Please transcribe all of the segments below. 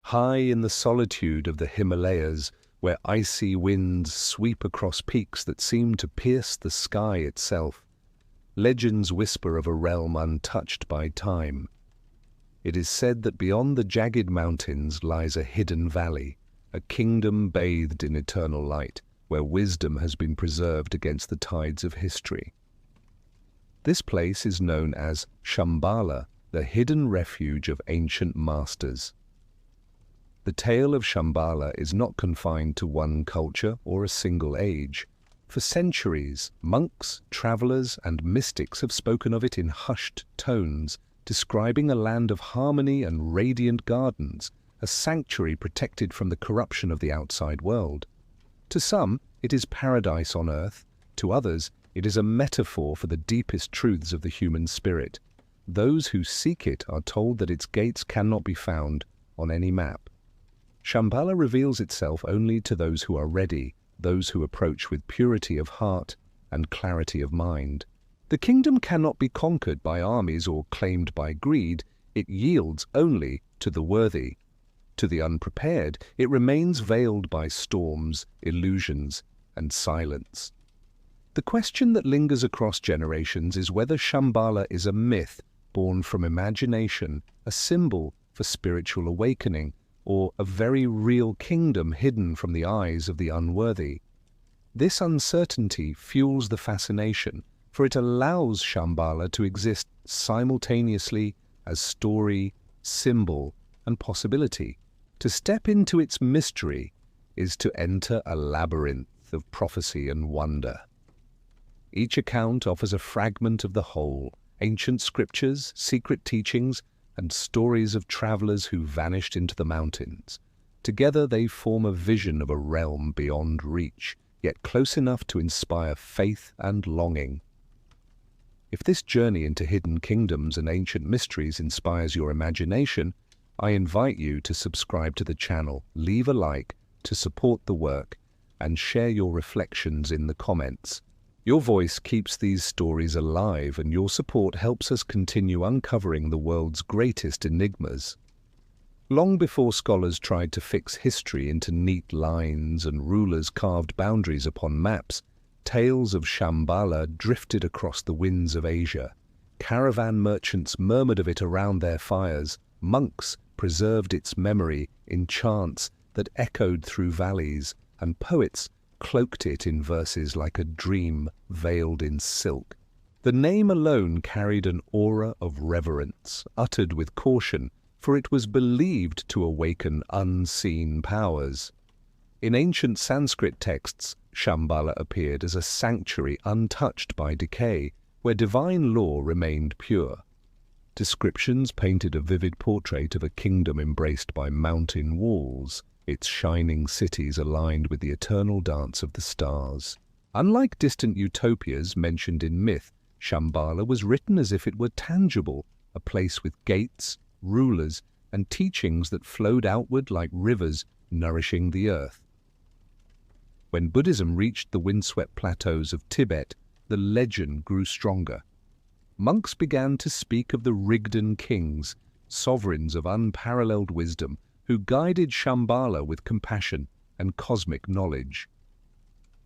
High in the solitude of the Himalayas, where icy winds sweep across peaks that seem to pierce the sky itself, legends whisper of a realm untouched by time. It is said that beyond the jagged mountains lies a hidden valley, a kingdom bathed in eternal light, where wisdom has been preserved against the tides of history. This place is known as Shambhala, the hidden refuge of ancient masters. The tale of Shambhala is not confined to one culture or a single age. For centuries, monks, travelers, and mystics have spoken of it in hushed tones, describing a land of harmony and radiant gardens, a sanctuary protected from the corruption of the outside world. To some, it is paradise on earth. To others, it is a metaphor for the deepest truths of the human spirit. Those who seek it are told that its gates cannot be found on any map. Shambhala reveals itself only to those who are ready, those who approach with purity of heart and clarity of mind. The kingdom cannot be conquered by armies or claimed by greed. It yields only to the worthy. To the unprepared, it remains veiled by storms, illusions, and silence. The question that lingers across generations is whether Shambhala is a myth born from imagination, a symbol for spiritual awakening, or a very real kingdom hidden from the eyes of the unworthy. This uncertainty fuels the fascination, for it allows Shambhala to exist simultaneously as story, symbol, and possibility. To step into its mystery is to enter a labyrinth of prophecy and wonder. Each account offers a fragment of the whole: ancient scriptures, secret teachings, and stories of travelers who vanished into the mountains. Together they form a vision of a realm beyond reach, yet close enough to inspire faith and longing. If this journey into hidden kingdoms and ancient mysteries inspires your imagination, I invite you to subscribe to the channel, leave a like to support the work, and share your reflections in the comments. Your voice keeps these stories alive, and your support helps us continue uncovering the world's greatest enigmas. Long before scholars tried to fix history into neat lines and rulers carved boundaries upon maps, tales of Shambhala drifted across the winds of Asia. Caravan merchants murmured of it around their fires. Monks preserved its memory in chants that echoed through valleys, and poets cloaked it in verses like a dream veiled in silk. The name alone carried an aura of reverence, uttered with caution, for it was believed to awaken unseen powers. In ancient Sanskrit texts, Shambhala appeared as a sanctuary untouched by decay, where divine law remained pure. Descriptions painted a vivid portrait of a kingdom embraced by mountain walls, its shining cities aligned with the eternal dance of the stars. Unlike distant utopias mentioned in myth, Shambhala was written as if it were tangible, a place with gates, rulers, and teachings that flowed outward like rivers nourishing the earth. When Buddhism reached the windswept plateaus of Tibet, the legend grew stronger. Monks began to speak of the Rigden kings, sovereigns of unparalleled wisdom, who guided Shambhala with compassion and cosmic knowledge.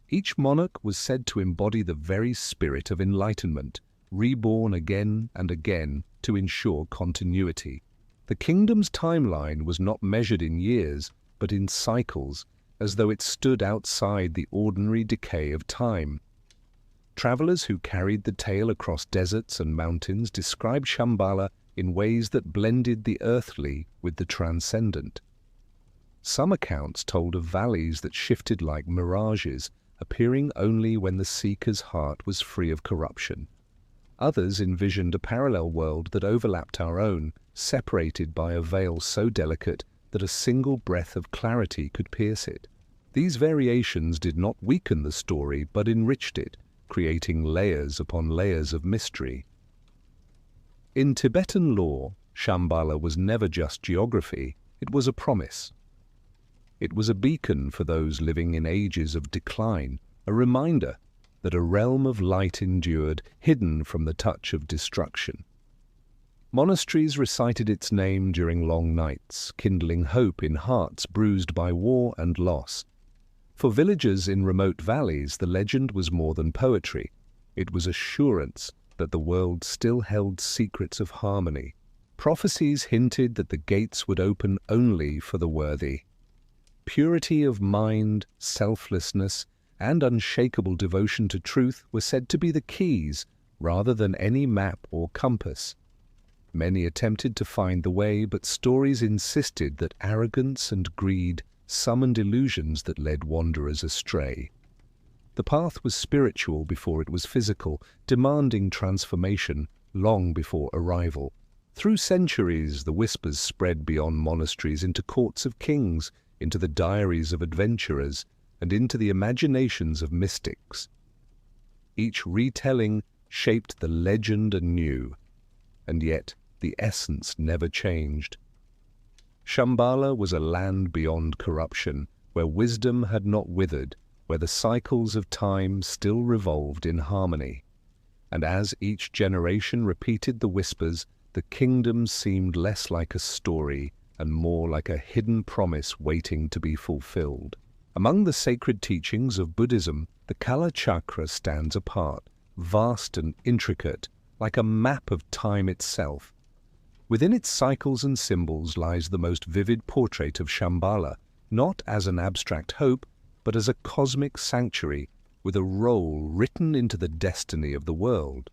Each monarch was said to embody the very spirit of enlightenment, reborn again and again to ensure continuity. The kingdom's timeline was not measured in years, but in cycles, as though it stood outside the ordinary decay of time. Travelers who carried the tale across deserts and mountains described Shambhala in ways that blended the earthly with the transcendent. Some accounts told of valleys that shifted like mirages, appearing only when the seeker's heart was free of corruption. Others envisioned a parallel world that overlapped our own, separated by a veil so delicate that a single breath of clarity could pierce it. These variations did not weaken the story, but enriched it, creating layers upon layers of mystery. In Tibetan lore, Shambhala was never just geography, it was a promise. It was a beacon for those living in ages of decline, a reminder that a realm of light endured, hidden from the touch of destruction. Monasteries recited its name during long nights, kindling hope in hearts bruised by war and loss. For villagers in remote valleys, the legend was more than poetry. It was assurance that the world still held secrets of harmony. Prophecies hinted that the gates would open only for the worthy. Purity of mind, selflessness, and unshakable devotion to truth were said to be the keys, rather than any map or compass. Many attempted to find the way, but stories insisted that arrogance and greed summoned illusions that led wanderers astray. The path was spiritual before it was physical, demanding transformation long before arrival. Through centuries, the whispers spread beyond monasteries into courts of kings, into the diaries of adventurers, and into the imaginations of mystics. Each retelling shaped the legend anew, and yet the essence never changed. Shambhala was a land beyond corruption, where wisdom had not withered, where the cycles of time still revolved in harmony. And as each generation repeated the whispers, the kingdom seemed less like a story and more like a hidden promise waiting to be fulfilled. Among the sacred teachings of Buddhism, the Kala Chakra stands apart, vast and intricate, like a map of time itself. Within its cycles and symbols lies the most vivid portrait of Shambhala, not as an abstract hope, but as a cosmic sanctuary with a role written into the destiny of the world.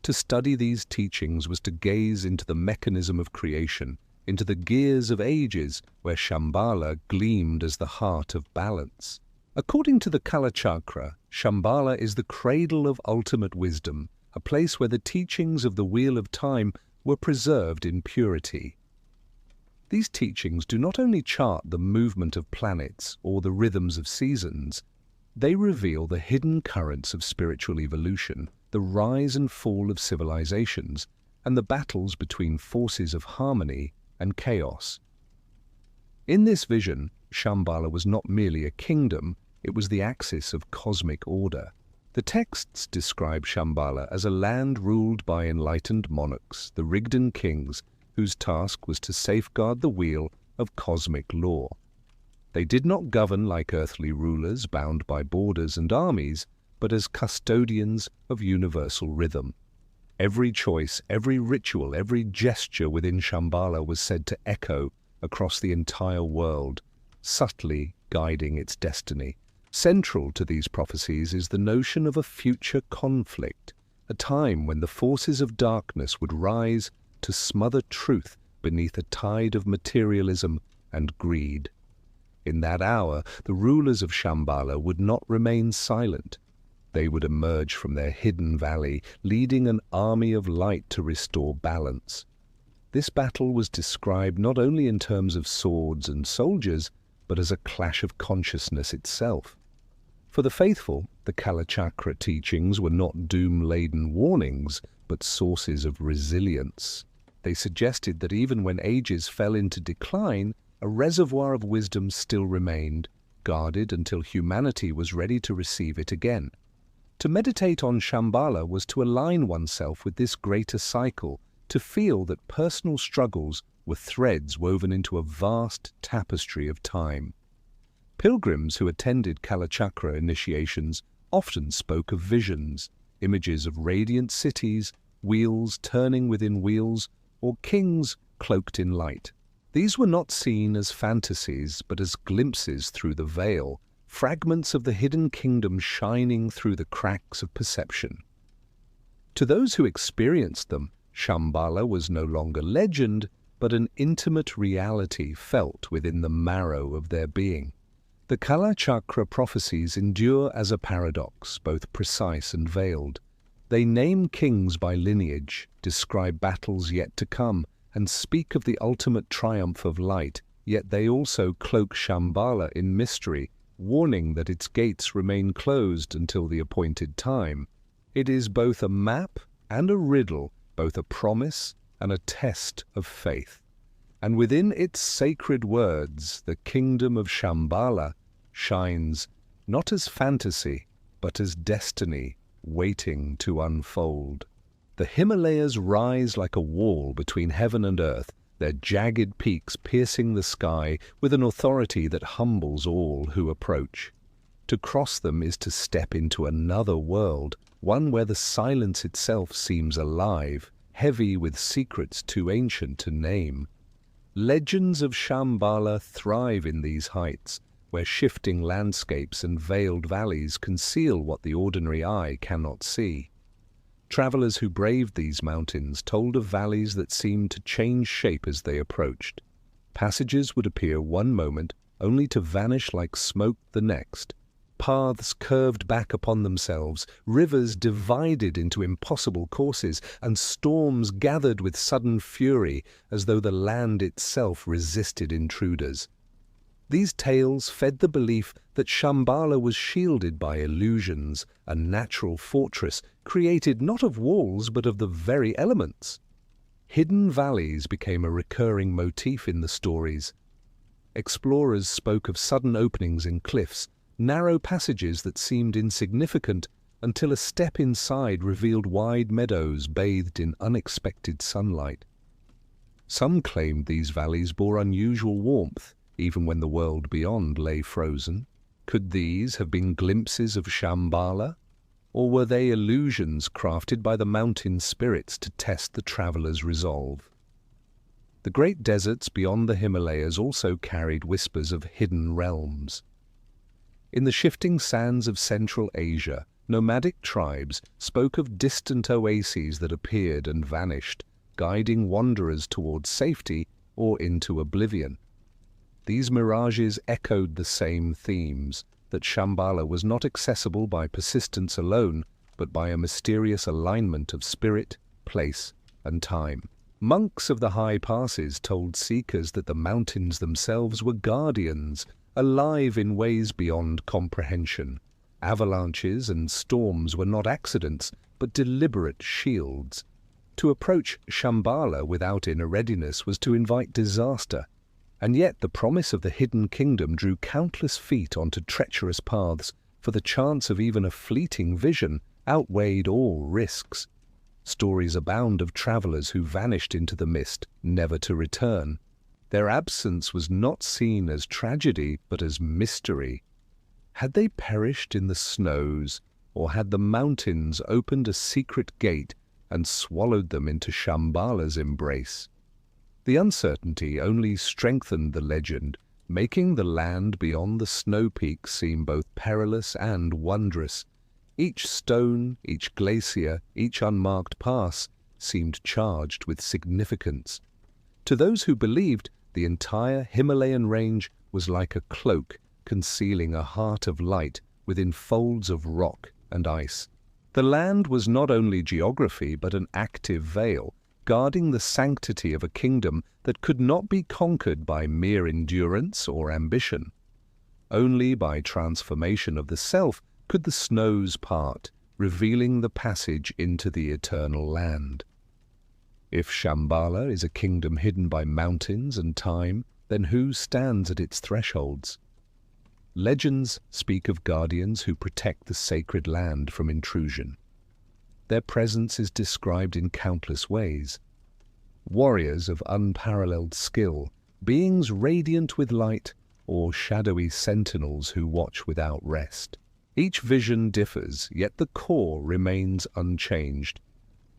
To study these teachings was to gaze into the mechanism of creation, into the gears of ages where Shambhala gleamed as the heart of balance. According to the Kala Chakra, Shambhala is the cradle of ultimate wisdom, a place where the teachings of the Wheel of Time were preserved in purity. These teachings do not only chart the movement of planets or the rhythms of seasons, they reveal the hidden currents of spiritual evolution, the rise and fall of civilizations, and the battles between forces of harmony and chaos. In this vision, Shambhala was not merely a kingdom, it was the axis of cosmic order. The texts describe Shambhala as a land ruled by enlightened monarchs, the Rigdan kings, whose task was to safeguard the wheel of cosmic law. They did not govern like earthly rulers bound by borders and armies, but as custodians of universal rhythm. Every choice, every ritual, every gesture within Shambhala was said to echo across the entire world, subtly guiding its destiny. Central to these prophecies is the notion of a future conflict, a time when the forces of darkness would rise to smother truth beneath a tide of materialism and greed. In that hour, the rulers of Shambhala would not remain silent. They would emerge from their hidden valley, leading an army of light to restore balance. This battle was described not only in terms of swords and soldiers, but as a clash of consciousness itself. For the faithful, the Kala Chakra teachings were not doom-laden warnings, but sources of resilience. They suggested that even when ages fell into decline, a reservoir of wisdom still remained, guarded until humanity was ready to receive it again. To meditate on Shambhala was to align oneself with this greater cycle, to feel that personal struggles were threads woven into a vast tapestry of time. Pilgrims who attended Kala Chakra initiations often spoke of visions, images of radiant cities, wheels turning within wheels, or kings cloaked in light. These were not seen as fantasies, but as glimpses through the veil, fragments of the hidden kingdom shining through the cracks of perception. To those who experienced them, Shambhala was no longer legend, but an intimate reality felt within the marrow of their being. The Kala Chakra prophecies endure as a paradox, both precise and veiled. They name kings by lineage, describe battles yet to come, and speak of the ultimate triumph of light, yet they also cloak Shambhala in mystery, warning that its gates remain closed until the appointed time. It is both a map and a riddle, both a promise and a test of faith. And within its sacred words, the kingdom of Shambhala shines not as fantasy, but as destiny waiting to unfold. The Himalayas rise like a wall between heaven and earth, their jagged peaks piercing the sky with an authority that humbles all who approach. To cross them is to step into another world, one where the silence itself seems alive, heavy with secrets too ancient to name. Legends of Shambhala thrive in these heights, where shifting landscapes and veiled valleys conceal what the ordinary eye cannot see. Travelers who braved these mountains told of valleys that seemed to change shape as they approached. Passages would appear one moment, only to vanish like smoke the next. Paths curved back upon themselves, rivers divided into impossible courses, and storms gathered with sudden fury as though the land itself resisted intruders. These tales fed the belief that Shambhala was shielded by illusions, a natural fortress created not of walls but of the very elements. Hidden valleys became a recurring motif in the stories. Explorers spoke of sudden openings in cliffs, narrow passages that seemed insignificant until a step inside revealed wide meadows bathed in unexpected sunlight. Some claimed these valleys bore unusual warmth, even when the world beyond lay frozen. Could these have been glimpses of Shambhala? Or were they illusions crafted by the mountain spirits to test the traveller's resolve? The great deserts beyond the Himalayas also carried whispers of hidden realms. In the shifting sands of Central Asia, nomadic tribes spoke of distant oases that appeared and vanished, guiding wanderers towards safety or into oblivion. These mirages echoed the same themes, that Shambhala was not accessible by persistence alone, but by a mysterious alignment of spirit, place, and time. Monks of the high passes told seekers that the mountains themselves were guardians, alive in ways beyond comprehension. Avalanches and storms were not accidents, but deliberate shields. To approach Shambhala without inner readiness was to invite disaster, and yet the promise of the hidden kingdom drew countless feet onto treacherous paths, for the chance of even a fleeting vision outweighed all risks. Stories abound of travelers who vanished into the mist, never to return. Their absence was not seen as tragedy, but as mystery. Had they perished in the snows, or had the mountains opened a secret gate and swallowed them into Shambhala's embrace? The uncertainty only strengthened the legend, making the land beyond the snow peaks seem both perilous and wondrous. Each stone, each glacier, each unmarked pass seemed charged with significance. To those who believed, the entire Himalayan range was like a cloak concealing a heart of light within folds of rock and ice. The land was not only geography but an active veil, guarding the sanctity of a kingdom that could not be conquered by mere endurance or ambition. Only by transformation of the self could the snows part, revealing the passage into the eternal land. If Shambhala is a kingdom hidden by mountains and time, then who stands at its thresholds? Legends speak of guardians who protect the sacred land from intrusion. Their presence is described in countless ways. Warriors of unparalleled skill, beings radiant with light, or shadowy sentinels who watch without rest. Each vision differs, yet the core remains unchanged.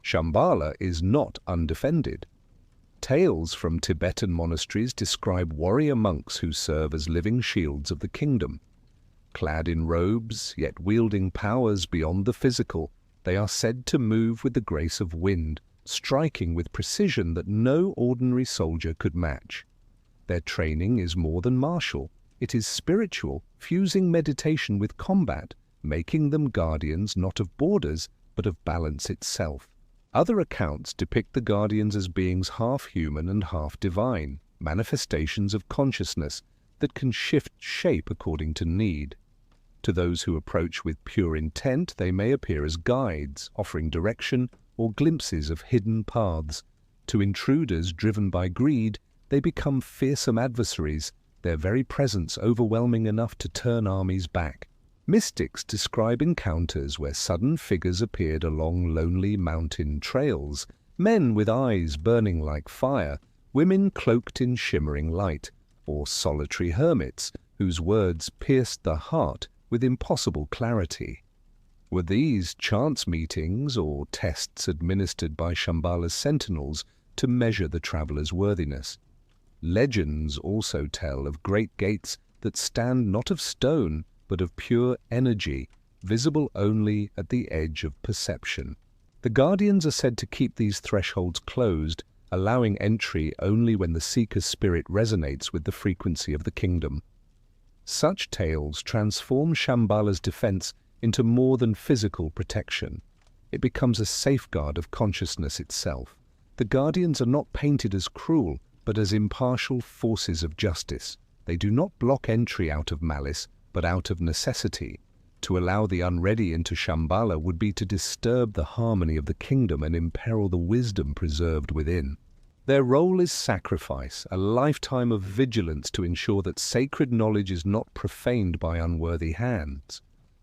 Shambhala is not undefended. Tales from Tibetan monasteries describe warrior monks who serve as living shields of the kingdom. Clad in robes, yet wielding powers beyond the physical, they are said to move with the grace of wind, striking with precision that no ordinary soldier could match. Their training is more than martial. It is spiritual, fusing meditation with combat, making them guardians not of borders, but of balance itself. Other accounts depict the guardians as beings half human and half divine, manifestations of consciousness that can shift shape according to need. To those who approach with pure intent, they may appear as guides, offering direction or glimpses of hidden paths. To intruders driven by greed, they become fearsome adversaries, their very presence overwhelming enough to turn armies back. Mystics describe encounters where sudden figures appeared along lonely mountain trails, men with eyes burning like fire, women cloaked in shimmering light, or solitary hermits whose words pierced the heart with impossible clarity. Were these chance meetings or tests administered by Shambhala's sentinels to measure the traveller's worthiness? Legends also tell of great gates that stand not of stone, but of pure energy, visible only at the edge of perception. The guardians are said to keep these thresholds closed, allowing entry only when the seeker's spirit resonates with the frequency of the kingdom. Such tales transform Shambhala's defense into more than physical protection. It becomes a safeguard of consciousness itself. The guardians are not painted as cruel, but as impartial forces of justice. They do not block entry out of malice, but out of necessity. To allow the unready into Shambhala would be to disturb the harmony of the kingdom and imperil the wisdom preserved within. Their role is sacrifice, a lifetime of vigilance to ensure that sacred knowledge is not profaned by unworthy hands.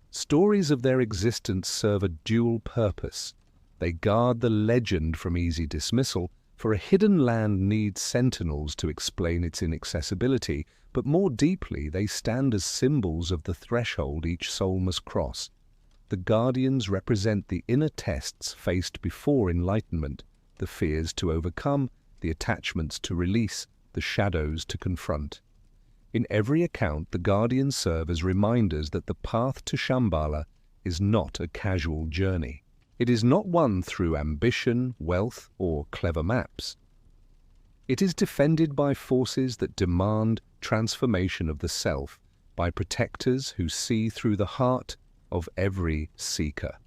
Stories of their existence serve a dual purpose. They guard the legend from easy dismissal, for a hidden land needs sentinels to explain its inaccessibility, but more deeply they stand as symbols of the threshold each soul must cross. The guardians represent the inner tests faced before enlightenment, the fears to overcome, the attachments to release, the shadows to confront. In every account, the guardians serve as reminders that the path to Shambhala is not a casual journey. It is not one through ambition, wealth, or clever maps. It is defended by forces that demand transformation of the self, by protectors who see through the heart of every seeker.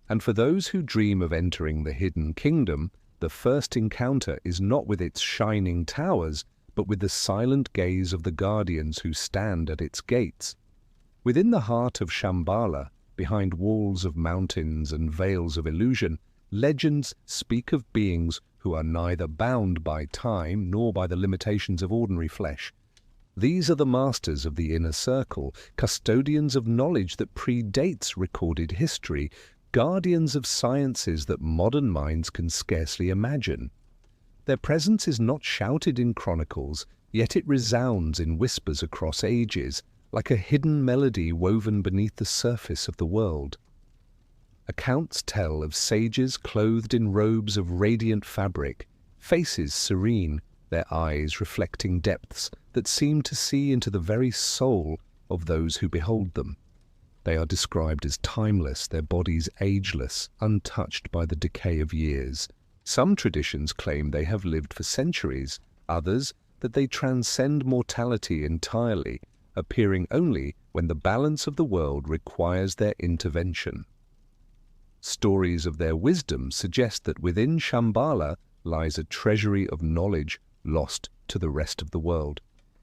And for those who dream of entering the hidden kingdom, the first encounter is not with its shining towers, but with the silent gaze of the guardians who stand at its gates. Within the heart of Shambhala, behind walls of mountains and veils of illusion, legends speak of beings who are neither bound by time nor by the limitations of ordinary flesh. These are the masters of the inner circle, custodians of knowledge that predates recorded history, guardians of sciences that modern minds can scarcely imagine. Their presence is not shouted in chronicles, yet it resounds in whispers across ages, like a hidden melody woven beneath the surface of the world. Accounts tell of sages clothed in robes of radiant fabric, faces serene, their eyes reflecting depths that seem to see into the very soul of those who behold them. They are described as timeless, their bodies ageless, untouched by the decay of years. Some traditions claim they have lived for centuries, others that they transcend mortality entirely, appearing only when the balance of the world requires their intervention. Stories of their wisdom suggest that within Shambhala lies a treasury of knowledge lost to the rest of the world.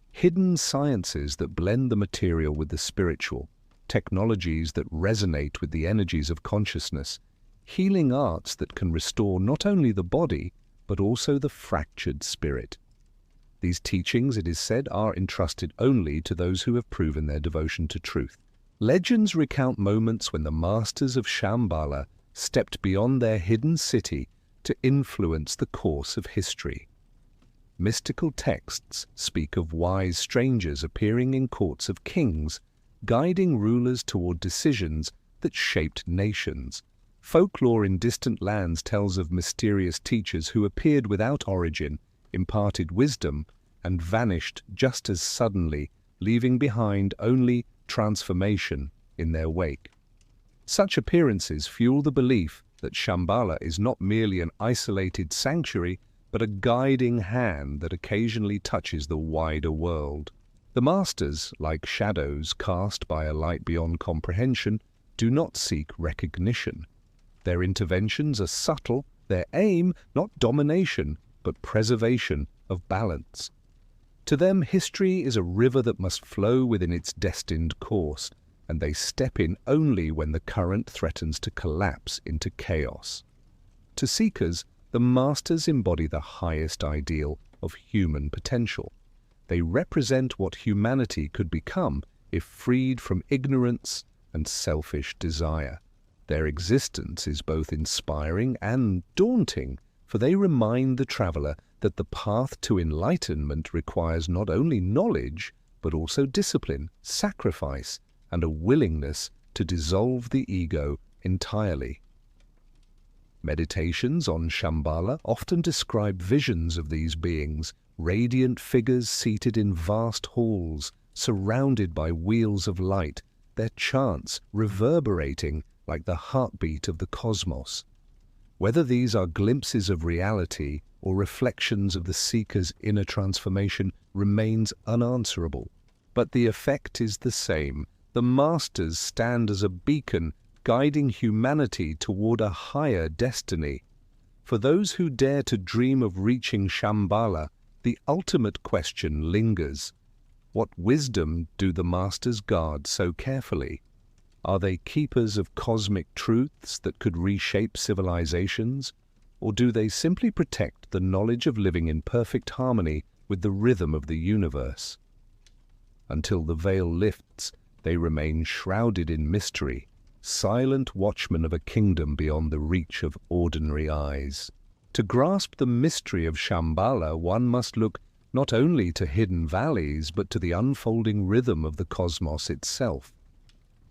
Hidden sciences that blend the material with the spiritual, technologies that resonate with the energies of consciousness, healing arts that can restore not only the body, but also the fractured spirit. These teachings, it is said, are entrusted only to those who have proven their devotion to truth. Legends recount moments when the masters of Shambhala stepped beyond their hidden city to influence the course of history. Mystical texts speak of wise strangers appearing in courts of kings, guiding rulers toward decisions that shaped nations. Folklore in distant lands tells of mysterious teachers who appeared without origin, imparted wisdom, and vanished just as suddenly, leaving behind only transformation in their wake. Such appearances fuel the belief that Shambhala is not merely an isolated sanctuary, but a guiding hand that occasionally touches the wider world. The masters, like shadows cast by a light beyond comprehension, do not seek recognition. Their interventions are subtle, their aim not domination, but preservation of balance. To them, history is a river that must flow within its destined course, and they step in only when the current threatens to collapse into chaos. To seekers, the masters embody the highest ideal of human potential. They represent what humanity could become if freed from ignorance and selfish desire. Their existence is both inspiring and daunting, for they remind the traveler that the path to enlightenment requires not only knowledge, but also discipline, sacrifice, and a willingness to dissolve the ego entirely. Meditations on Shambhala often describe visions of these beings, radiant figures seated in vast halls, surrounded by wheels of light, their chants reverberating like the heartbeat of the cosmos. Whether these are glimpses of reality or reflections of the seeker's inner transformation remains unanswerable. But the effect is the same. The masters stand as a beacon, guiding humanity toward a higher destiny. For those who dare to dream of reaching Shambhala, the ultimate question lingers. What wisdom do the masters guard so carefully? Are they keepers of cosmic truths that could reshape civilizations? Or do they simply protect the knowledge of living in perfect harmony with the rhythm of the universe? Until the veil lifts, they remain shrouded in mystery, silent watchmen of a kingdom beyond the reach of ordinary eyes. To grasp the mystery of Shambhala, one must look not only to hidden valleys, but to the unfolding rhythm of the cosmos itself.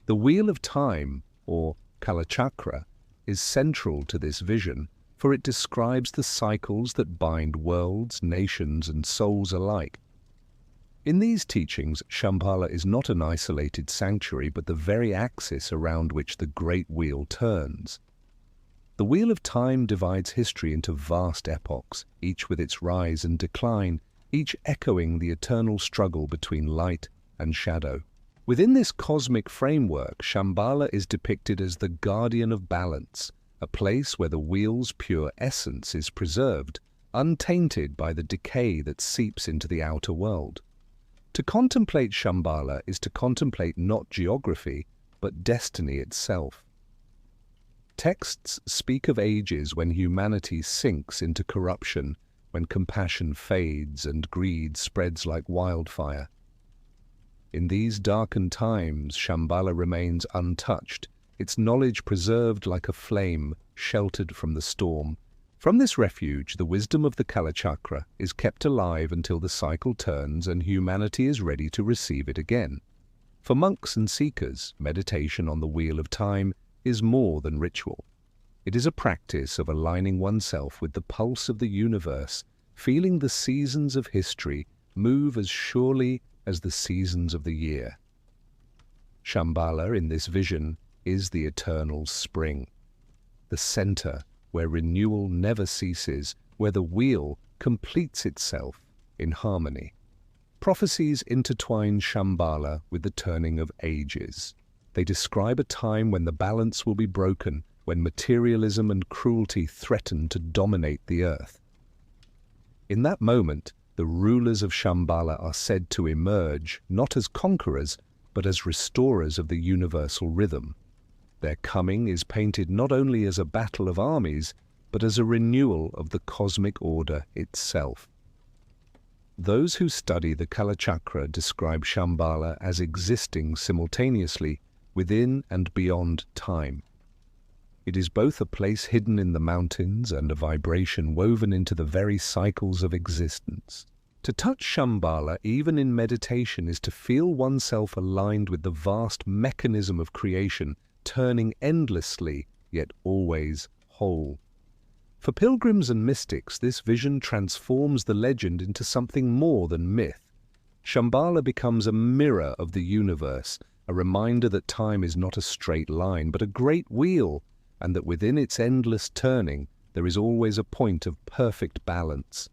The Wheel of Time, or Kalachakra, is central to this vision, for it describes the cycles that bind worlds, nations, and souls alike. In these teachings, Shambhala is not an isolated sanctuary, but the very axis around which the great wheel turns. The Wheel of Time divides history into vast epochs, each with its rise and decline, each echoing the eternal struggle between light and shadow. Within this cosmic framework, Shambhala is depicted as the guardian of balance, a place where the wheel's pure essence is preserved, untainted by the decay that seeps into the outer world. To contemplate Shambhala is to contemplate not geography, but destiny itself. Texts speak of ages when humanity sinks into corruption, when compassion fades and greed spreads like wildfire. In these darkened times, Shambhala remains untouched, its knowledge preserved like a flame sheltered from the storm. From this refuge, the wisdom of the Kalachakra is kept alive until the cycle turns and humanity is ready to receive it again. For monks and seekers, meditation on the Wheel of Time is more than ritual. It is a practice of aligning oneself with the pulse of the universe, feeling the seasons of history move as surely as the seasons of the year. Shambhala, in this vision, is the eternal spring, the center where renewal never ceases, where the wheel completes itself in harmony. Prophecies intertwine Shambhala with the turning of ages. They describe a time when the balance will be broken, when materialism and cruelty threaten to dominate the earth. In that moment, the rulers of Shambhala are said to emerge not as conquerors, but as restorers of the universal rhythm. Their coming is painted not only as a battle of armies, but as a renewal of the cosmic order itself. Those who study the Kalachakra describe Shambhala as existing simultaneously within and beyond time. It is both a place hidden in the mountains and a vibration woven into the very cycles of existence. To touch Shambhala, even in meditation, is to feel oneself aligned with the vast mechanism of creation, turning endlessly, yet always whole. For pilgrims and mystics, this vision transforms the legend into something more than myth. Shambhala becomes a mirror of the universe, a reminder that time is not a straight line, but a great wheel, and that within its endless turning, there is always a point of perfect balance.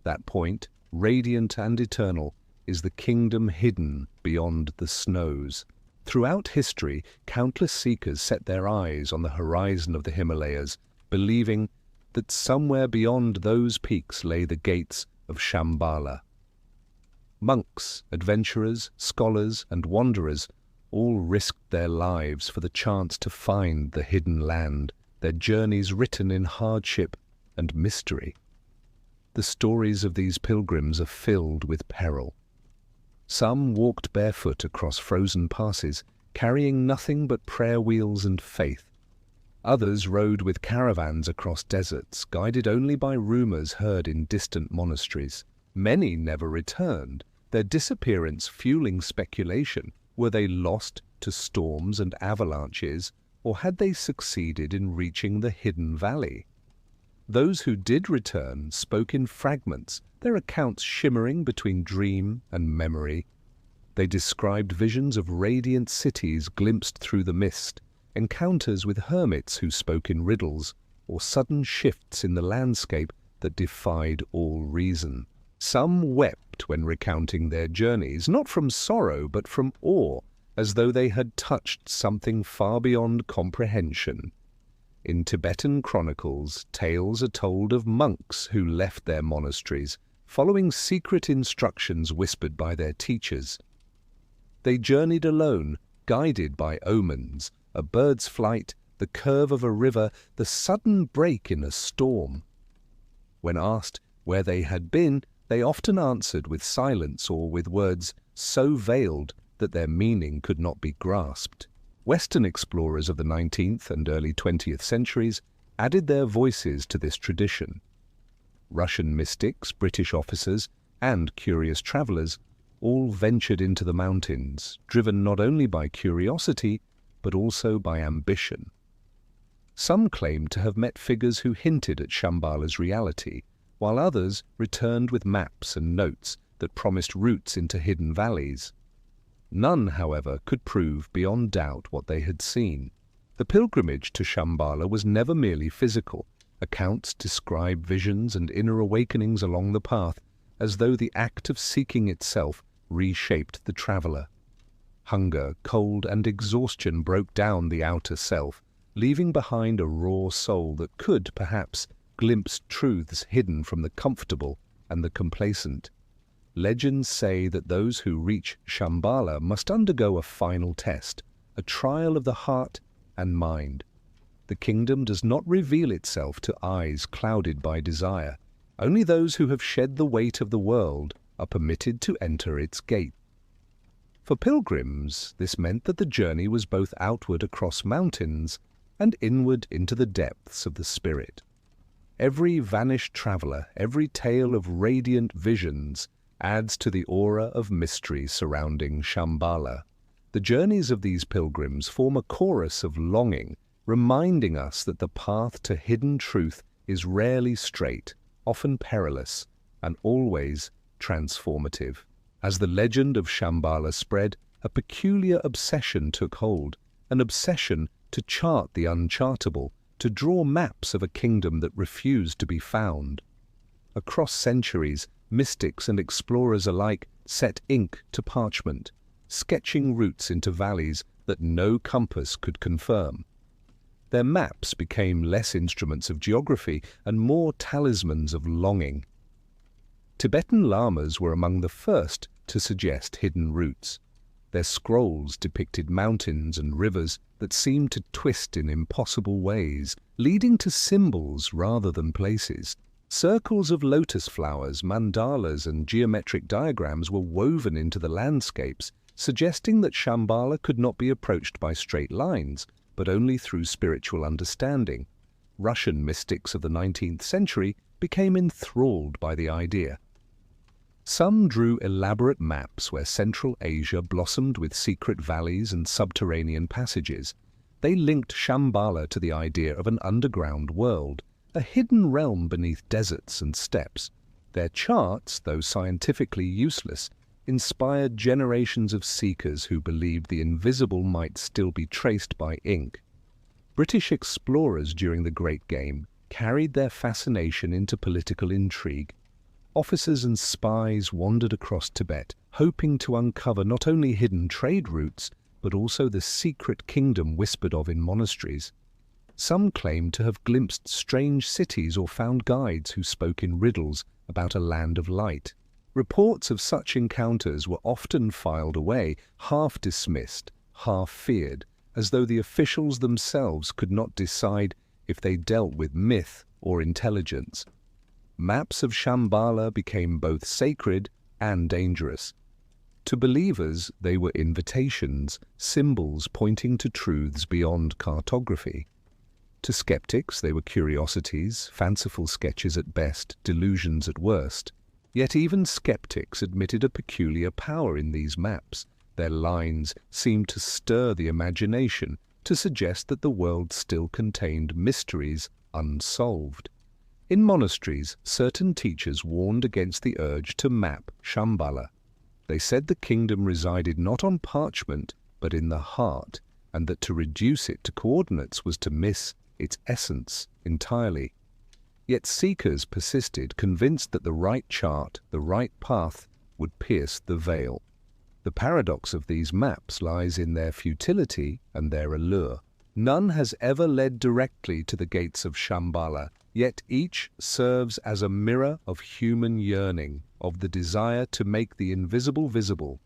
That point, radiant and eternal, is the kingdom hidden beyond the snows. Throughout history, countless seekers set their eyes on the horizon of the Himalayas, believing that somewhere beyond those peaks lay the gates of Shambhala. Monks, adventurers, scholars, and wanderers all risked their lives for the chance to find the hidden land, their journeys written in hardship and mystery. The stories of these pilgrims are filled with peril. Some walked barefoot across frozen passes, carrying nothing but prayer wheels and faith. Others rode with caravans across deserts, guided only by rumors heard in distant monasteries. Many never returned, their disappearance fueling speculation. Were they lost to storms and avalanches, or had they succeeded in reaching the hidden valley? Those who did return spoke in fragments, their accounts shimmering between dream and memory. They described visions of radiant cities glimpsed through the mist, encounters with hermits who spoke in riddles, or sudden shifts in the landscape that defied all reason. Some wept when recounting their journeys, not from sorrow but from awe, as though they had touched something far beyond comprehension. In Tibetan chronicles, tales are told of monks who left their monasteries, following secret instructions whispered by their teachers. They journeyed alone, guided by omens, a bird's flight, the curve of a river, the sudden break in a storm. When asked where they had been, they often answered with silence or with words so veiled that their meaning could not be grasped. Western explorers of the 19th and early 20th centuries added their voices to this tradition. Russian mystics, British officers, and curious travelers all ventured into the mountains, driven not only by curiosity, but also by ambition. Some claimed to have met figures who hinted at Shambhala's reality, while others returned with maps and notes that promised routes into hidden valleys. None, however, could prove beyond doubt what they had seen. The pilgrimage to Shambhala was never merely physical. Accounts describe visions and inner awakenings along the path, as though the act of seeking itself reshaped the traveler. Hunger, cold, and exhaustion broke down the outer self, leaving behind a raw soul that could, perhaps, glimpse truths hidden from the comfortable and the complacent. Legends say that those who reach Shambhala must undergo a final test, a trial of the heart and mind. The kingdom does not reveal itself to eyes clouded by desire. Only those who have shed the weight of the world are permitted to enter its gate. For pilgrims, this meant that the journey was both outward across mountains and inward into the depths of the spirit. Every vanished traveler, every tale of radiant visions, adds to the aura of mystery surrounding Shambhala. The journeys of these pilgrims form a chorus of longing, reminding us that the path to hidden truth is rarely straight, often perilous, and always transformative. As the legend of Shambhala spread, a peculiar obsession took hold, an obsession to chart the unchartable, to draw maps of a kingdom that refused to be found. Across centuries, mystics and explorers alike set ink to parchment, sketching routes into valleys that no compass could confirm. Their maps became less instruments of geography and more talismans of longing. Tibetan lamas were among the first to suggest hidden routes. Their scrolls depicted mountains and rivers that seemed to twist in impossible ways, leading to symbols rather than places. Circles of lotus flowers, mandalas, and geometric diagrams were woven into the landscapes, suggesting that Shambhala could not be approached by straight lines, but only through spiritual understanding. Russian mystics of the 19th century became enthralled by the idea. Some drew elaborate maps where Central Asia blossomed with secret valleys and subterranean passages. They linked Shambhala to the idea of an underground world, a hidden realm beneath deserts and steppes. Their charts, though scientifically useless, inspired generations of seekers who believed the invisible might still be traced by ink. British explorers during the Great Game carried their fascination into political intrigue. Officers and spies wandered across Tibet, hoping to uncover not only hidden trade routes, but also the secret kingdom whispered of in monasteries. Some claimed to have glimpsed strange cities or found guides who spoke in riddles about a land of light. Reports of such encounters were often filed away, half dismissed, half feared, as though the officials themselves could not decide if they dealt with myth or intelligence. Maps of Shambhala became both sacred and dangerous. To believers, they were invitations, symbols pointing to truths beyond cartography. To skeptics, they were curiosities, fanciful sketches at best, delusions at worst. Yet even skeptics admitted a peculiar power in these maps. Their lines seemed to stir the imagination, to suggest that the world still contained mysteries unsolved. In monasteries, certain teachers warned against the urge to map Shambhala. They said the kingdom resided not on parchment, but in the heart, and that to reduce it to coordinates was to miss its essence entirely. Yet seekers persisted, convinced that the right chart, the right path, would pierce the veil. The paradox of these maps lies in their futility and their allure. None has ever led directly to the gates of Shambhala, yet each serves as a mirror of human yearning, of the desire to make the invisible visible.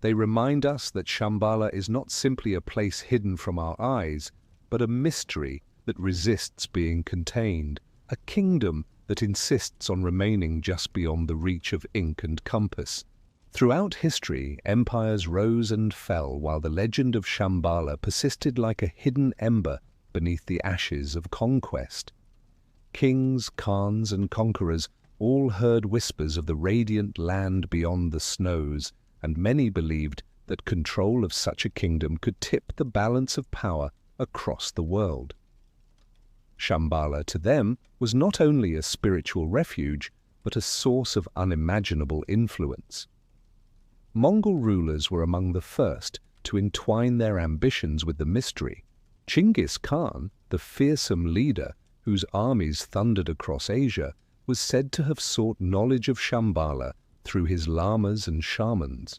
They remind us that Shambhala is not simply a place hidden from our eyes, but a mystery that resists being contained, a kingdom that insists on remaining just beyond the reach of ink and compass. Throughout history, empires rose and fell while the legend of Shambhala persisted like a hidden ember beneath the ashes of conquest. Kings, khans, and conquerors all heard whispers of the radiant land beyond the snows, and many believed that control of such a kingdom could tip the balance of power across the world. Shambhala to them was not only a spiritual refuge, but a source of unimaginable influence. Mongol rulers were among the first to entwine their ambitions with the mystery. Genghis Khan, the fearsome leader whose armies thundered across Asia, was said to have sought knowledge of Shambhala through his lamas and shamans.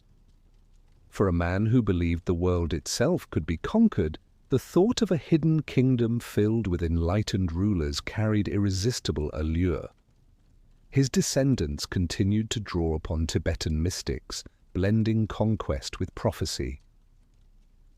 For a man who believed the world itself could be conquered, the thought of a hidden kingdom filled with enlightened rulers carried irresistible allure. His descendants continued to draw upon Tibetan mystics, blending conquest with prophecy.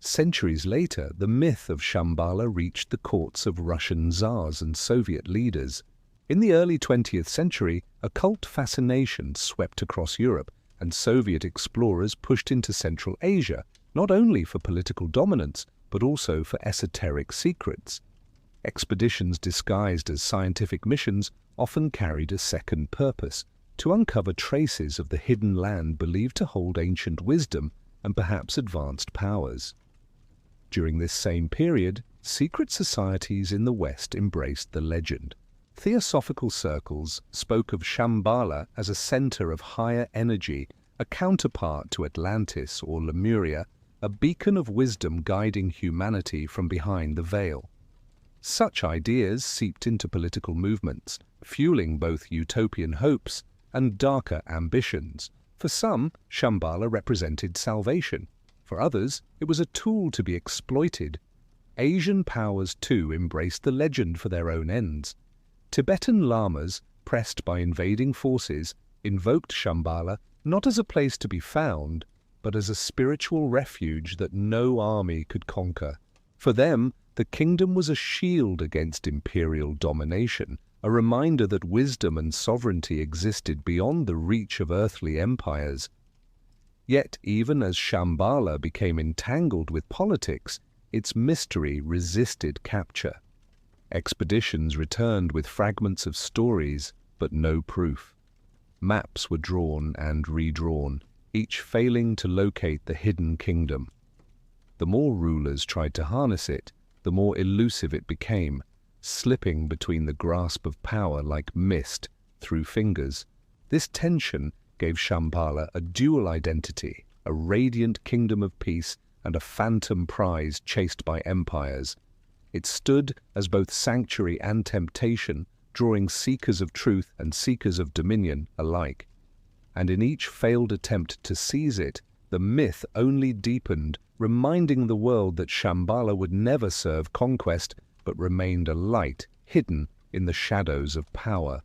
Centuries later, the myth of Shambhala reached the courts of Russian czars and Soviet leaders. In the early 20th century, occult fascination swept across Europe, and Soviet explorers pushed into Central Asia, not only for political dominance, but also for esoteric secrets. Expeditions disguised as scientific missions often carried a second purpose: to uncover traces of the hidden land believed to hold ancient wisdom and perhaps advanced powers. During this same period, secret societies in the West embraced the legend. Theosophical circles spoke of Shambhala as a center of higher energy, a counterpart to Atlantis or Lemuria, a beacon of wisdom guiding humanity from behind the veil. Such ideas seeped into political movements, fueling both utopian hopes and darker ambitions. For some, Shambhala represented salvation. For others, it was a tool to be exploited. Asian powers, too, embraced the legend for their own ends. Tibetan lamas, pressed by invading forces, invoked Shambhala not as a place to be found, but as a spiritual refuge that no army could conquer. For them, the kingdom was a shield against imperial domination, a reminder that wisdom and sovereignty existed beyond the reach of earthly empires. Yet, even as Shambhala became entangled with politics, its mystery resisted capture. Expeditions returned with fragments of stories, but no proof. Maps were drawn and redrawn, each failing to locate the hidden kingdom. The more rulers tried to harness it, the more elusive it became, slipping between the grasp of power like mist through fingers. This tension gave Shambhala a dual identity, a radiant kingdom of peace and a phantom prize chased by empires. It stood as both sanctuary and temptation, drawing seekers of truth and seekers of dominion alike. And in each failed attempt to seize it, the myth only deepened, reminding the world that Shambhala would never serve conquest, but remained a light hidden in the shadows of power.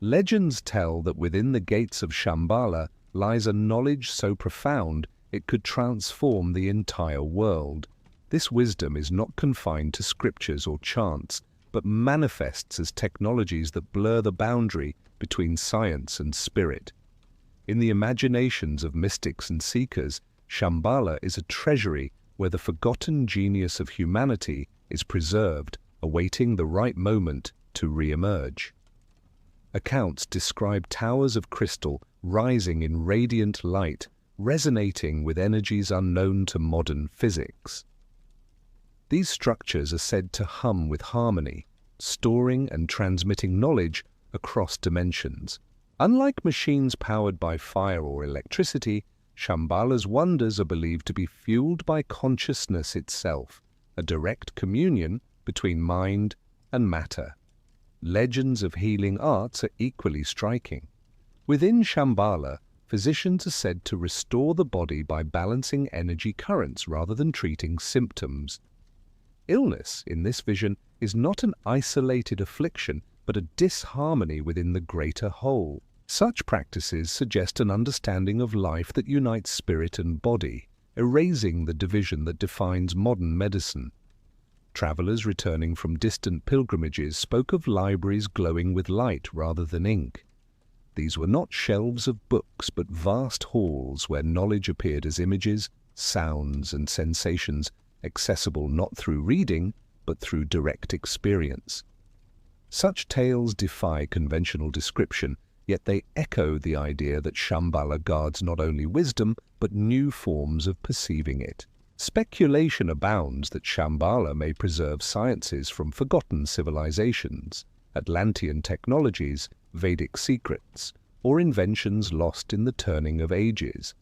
Legends tell that within the gates of Shambhala lies a knowledge so profound it could transform the entire world. This wisdom is not confined to scriptures or chants, but manifests as technologies that blur the boundary between science and spirit. In the imaginations of mystics and seekers, Shambhala is a treasury where the forgotten genius of humanity is preserved, awaiting the right moment to re-emerge. Accounts describe towers of crystal rising in radiant light, resonating with energies unknown to modern physics. These structures are said to hum with harmony, storing and transmitting knowledge across dimensions. Unlike machines powered by fire or electricity, Shambhala's wonders are believed to be fueled by consciousness itself, a direct communion between mind and matter. Legends of healing arts are equally striking. Within Shambhala, physicians are said to restore the body by balancing energy currents rather than treating symptoms. Illness, in this vision, is not an isolated affliction, but a disharmony within the greater whole. Such practices suggest an understanding of life that unites spirit and body, erasing the division that defines modern medicine. Travelers returning from distant pilgrimages spoke of libraries glowing with light rather than ink. These were not shelves of books, but vast halls where knowledge appeared as images, sounds, and sensations, accessible not through reading, but through direct experience. Such tales defy conventional description, yet they echo the idea that Shambhala guards not only wisdom, but new forms of perceiving it. Speculation abounds that Shambhala may preserve sciences from forgotten civilizations, Atlantean technologies, Vedic secrets, or inventions lost in the turning of ages.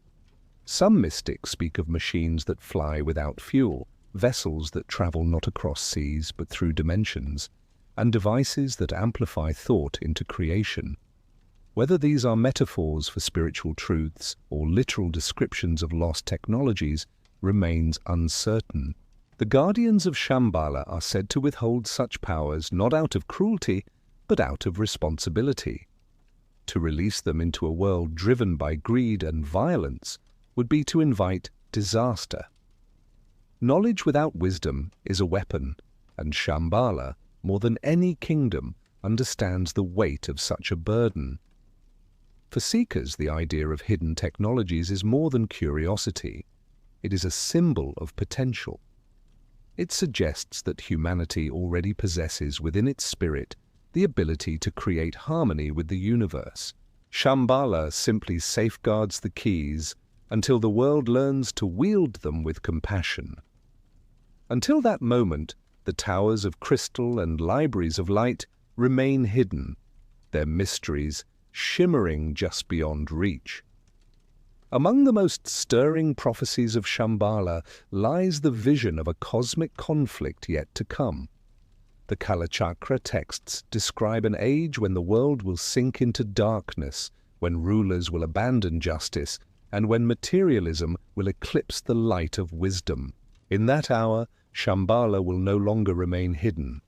Some mystics speak of machines that fly without fuel, vessels that travel not across seas but through dimensions, and devices that amplify thought into creation. Whether these are metaphors for spiritual truths or literal descriptions of lost technologies remains uncertain. The guardians of Shambhala are said to withhold such powers not out of cruelty, but out of responsibility. To release them into a world driven by greed and violence would be to invite disaster. Knowledge without wisdom is a weapon, and Shambhala, more than any kingdom, understands the weight of such a burden. For seekers, the idea of hidden technologies is more than curiosity. It is a symbol of potential. It suggests that humanity already possesses within its spirit the ability to create harmony with the universe. Shambhala simply safeguards the keys until the world learns to wield them with compassion. Until that moment, the towers of crystal and libraries of light remain hidden, their mysteries shimmering just beyond reach. Among the most stirring prophecies of Shambhala lies the vision of a cosmic conflict yet to come. The Kalachakra texts describe an age when the world will sink into darkness, when rulers will abandon justice, and when materialism will eclipse the light of wisdom. In that hour, Shambhala will no longer remain hidden.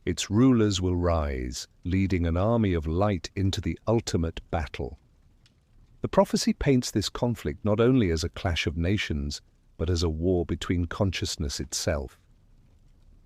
Its rulers will rise, leading an army of light into the ultimate battle. The prophecy paints this conflict not only as a clash of nations, but as a war between consciousness itself.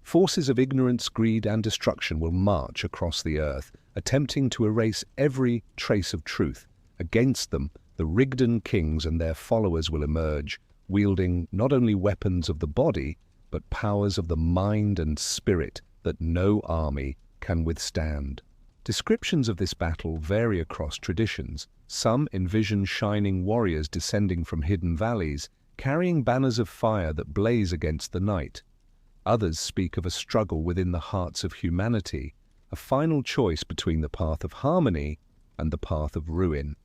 Forces of ignorance, greed, and destruction will march across the earth, attempting to erase every trace of truth. Against them, the Rigdan kings and their followers will emerge, wielding not only weapons of the body, but powers of the mind and spirit that no army can withstand. Descriptions of this battle vary across traditions. Some envision shining warriors descending from hidden valleys, carrying banners of fire that blaze against the night. Others speak of a struggle within the hearts of humanity, a final choice between the path of harmony and the path of ruin.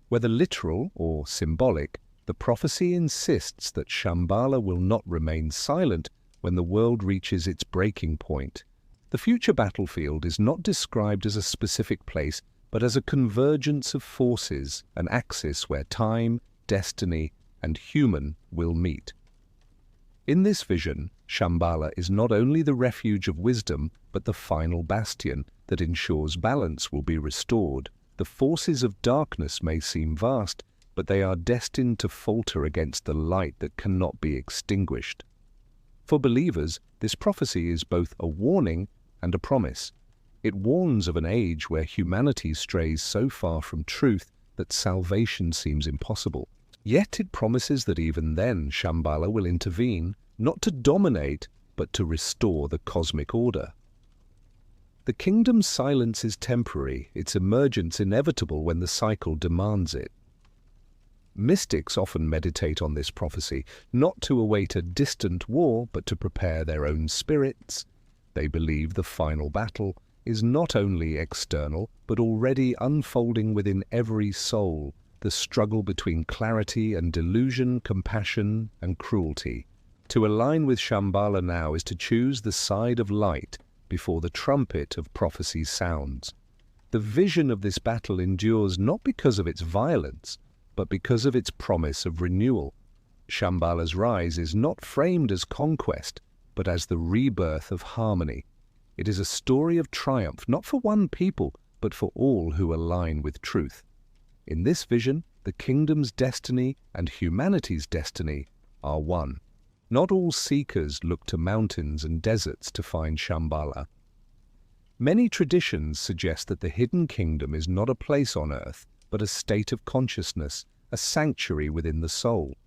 Whether literal or symbolic, the prophecy insists that Shambhala will not remain silent when the world reaches its breaking point. The future battlefield is not described as a specific place, but as a convergence of forces, an axis where time, destiny, and human will meet. In this vision, Shambhala is not only the refuge of wisdom, but the final bastion that ensures balance will be restored. The forces of darkness may seem vast, but they are destined to falter against the light that cannot be extinguished. For believers, this prophecy is both a warning and a promise. It warns of an age where humanity strays so far from truth that salvation seems impossible. Yet it promises that even then Shambhala will intervene, not to dominate, but to restore the cosmic order. The kingdom's silence is temporary, its emergence inevitable when the cycle demands it. Mystics often meditate on this prophecy, not to await a distant war, but to prepare their own spirits. They believe the final battle is not only external, but already unfolding within every soul, the struggle between clarity and delusion, compassion and cruelty. To align with Shambhala now is to choose the side of light before the trumpet of prophecy sounds. The vision of this battle endures not because of its violence, but because of its promise of renewal. Shambhala's rise is not framed as conquest, but as the rebirth of harmony. It is a story of triumph, not for one people, but for all who align with truth. In this vision, the kingdom's destiny and humanity's destiny are one. Not all seekers look to mountains and deserts to find Shambhala. Many traditions suggest that the hidden kingdom is not a place on earth, but a state of consciousness, a sanctuary within the soul.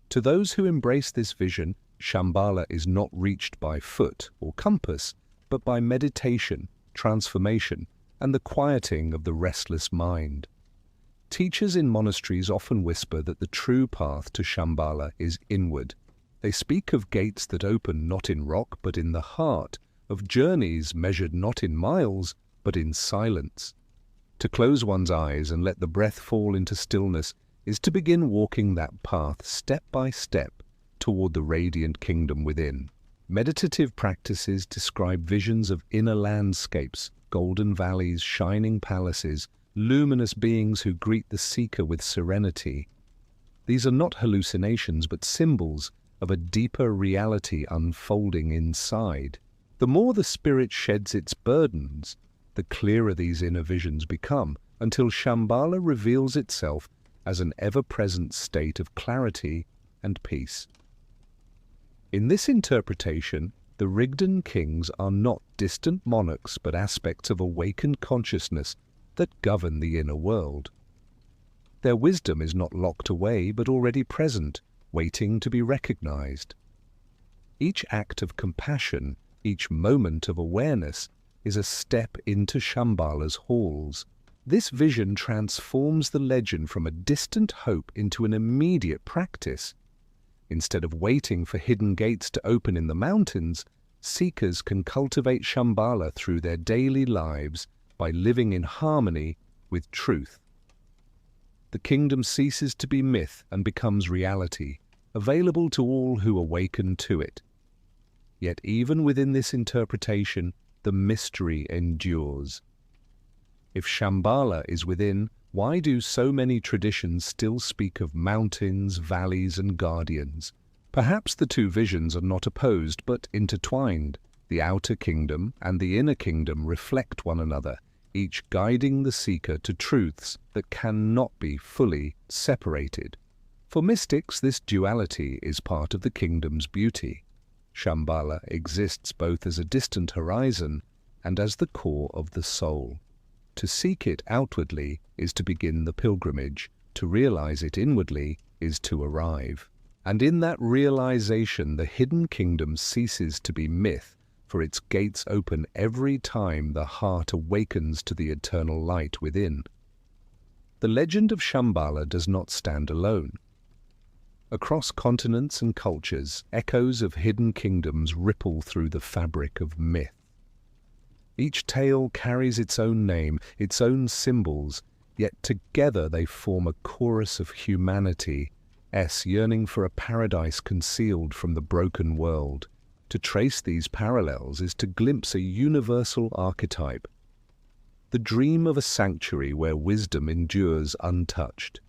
To those who embrace this vision, Shambhala is not reached by foot or compass, but by meditation, transformation, and the quieting of the restless mind. Teachers in monasteries often whisper that the true path to Shambhala is inward. They speak of gates that open not in rock but in the heart, of journeys measured not in miles but in silence. To close one's eyes and let the breath fall into stillness is to begin walking that path step by step toward the radiant kingdom within. Meditative practices describe visions of inner landscapes, golden valleys, shining palaces, luminous beings who greet the seeker with serenity. These are not hallucinations but symbols of a deeper reality unfolding inside. The more the spirit sheds its burdens, the clearer these inner visions become, until Shambhala reveals itself as an ever-present state of clarity and peace. In this interpretation, the Rigden kings are not distant monarchs but aspects of awakened consciousness that govern the inner world. Their wisdom is not locked away but already present, waiting to be recognized. Each act of compassion, each moment of awareness, is a step into Shambhala's halls. This vision transforms the legend from a distant hope into an immediate practice. Instead of waiting for hidden gates to open in the mountains, seekers can cultivate Shambhala through their daily lives by living in harmony with truth. The kingdom ceases to be myth and becomes reality, available to all who awaken to it. Yet even within this interpretation, the mystery endures. If Shambhala is within, why do so many traditions still speak of mountains, valleys, and guardians? Perhaps the two visions are not opposed but intertwined. The outer kingdom and the inner kingdom reflect one another, each guiding the seeker to truths that cannot be fully separated. For mystics, this duality is part of the kingdom's beauty. Shambhala exists both as a distant horizon and as the core of the soul. To seek it outwardly is to begin the pilgrimage. To realize it inwardly is to arrive. And in that realization, the hidden kingdom ceases to be myth, for its gates open every time the heart awakens to the eternal light within. The legend of Shambhala does not stand alone. Across continents and cultures, echoes of hidden kingdoms ripple through the fabric of myth. Each tale carries its own name, its own symbols, yet together they form a chorus of humanity's yearning for a paradise concealed from the broken world. To trace these parallels is to glimpse a universal archetype, the dream of a sanctuary where wisdom endures untouched.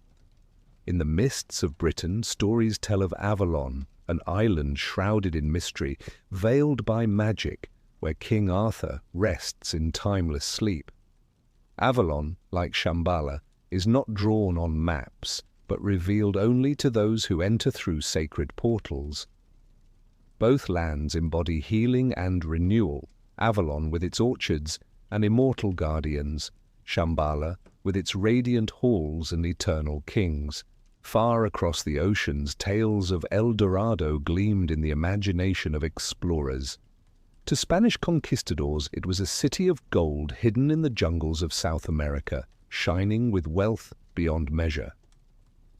In the mists of Britain, stories tell of Avalon, an island shrouded in mystery, veiled by magic, where King Arthur rests in timeless sleep. Avalon, like Shambhala, is not drawn on maps, but revealed only to those who enter through sacred portals. Both lands embody healing and renewal, Avalon with its orchards and immortal guardians, Shambhala with its radiant halls and eternal kings. Far across the oceans, tales of El Dorado gleamed in the imagination of explorers. To Spanish conquistadors, it was a city of gold hidden in the jungles of South America, shining with wealth beyond measure.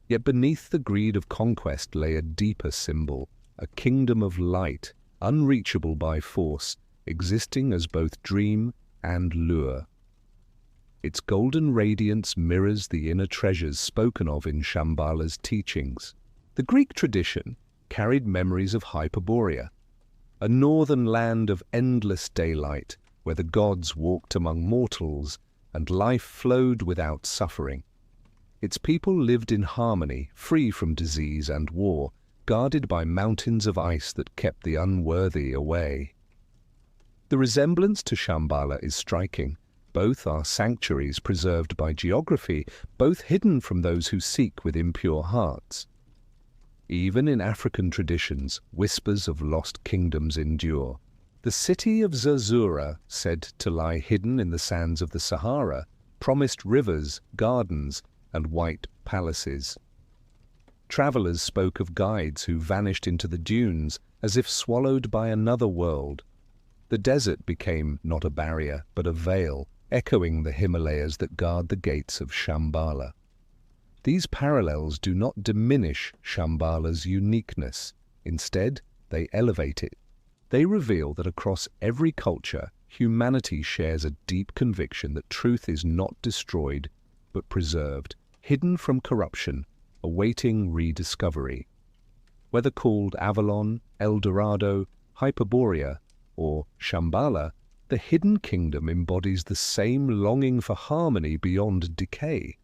Yet beneath the greed of conquest lay a deeper symbol, a kingdom of light, unreachable by force, existing as both dream and lure. Its golden radiance mirrors the inner treasures spoken of in Shambhala's teachings. The Greek tradition carried memories of Hyperborea, a northern land of endless daylight where the gods walked among mortals and life flowed without suffering. Its people lived in harmony, free from disease and war, guarded by mountains of ice that kept the unworthy away. The resemblance to Shambhala is striking. Both are sanctuaries preserved by geography, both hidden from those who seek with impure hearts. Even in African traditions, whispers of lost kingdoms endure. The city of Zerzura, said to lie hidden in the sands of the Sahara, promised rivers, gardens, and white palaces. Travelers spoke of guides who vanished into the dunes as if swallowed by another world. The desert became not a barrier, but a veil, echoing the Himalayas that guard the gates of Shambhala. These parallels do not diminish Shambhala's uniqueness. Instead, they elevate it. They reveal that across every culture, humanity shares a deep conviction that truth is not destroyed, but preserved, hidden from corruption, awaiting rediscovery. Whether called Avalon, El Dorado, Hyperborea, or Shambhala, the hidden kingdom embodies the same longing for harmony beyond decay.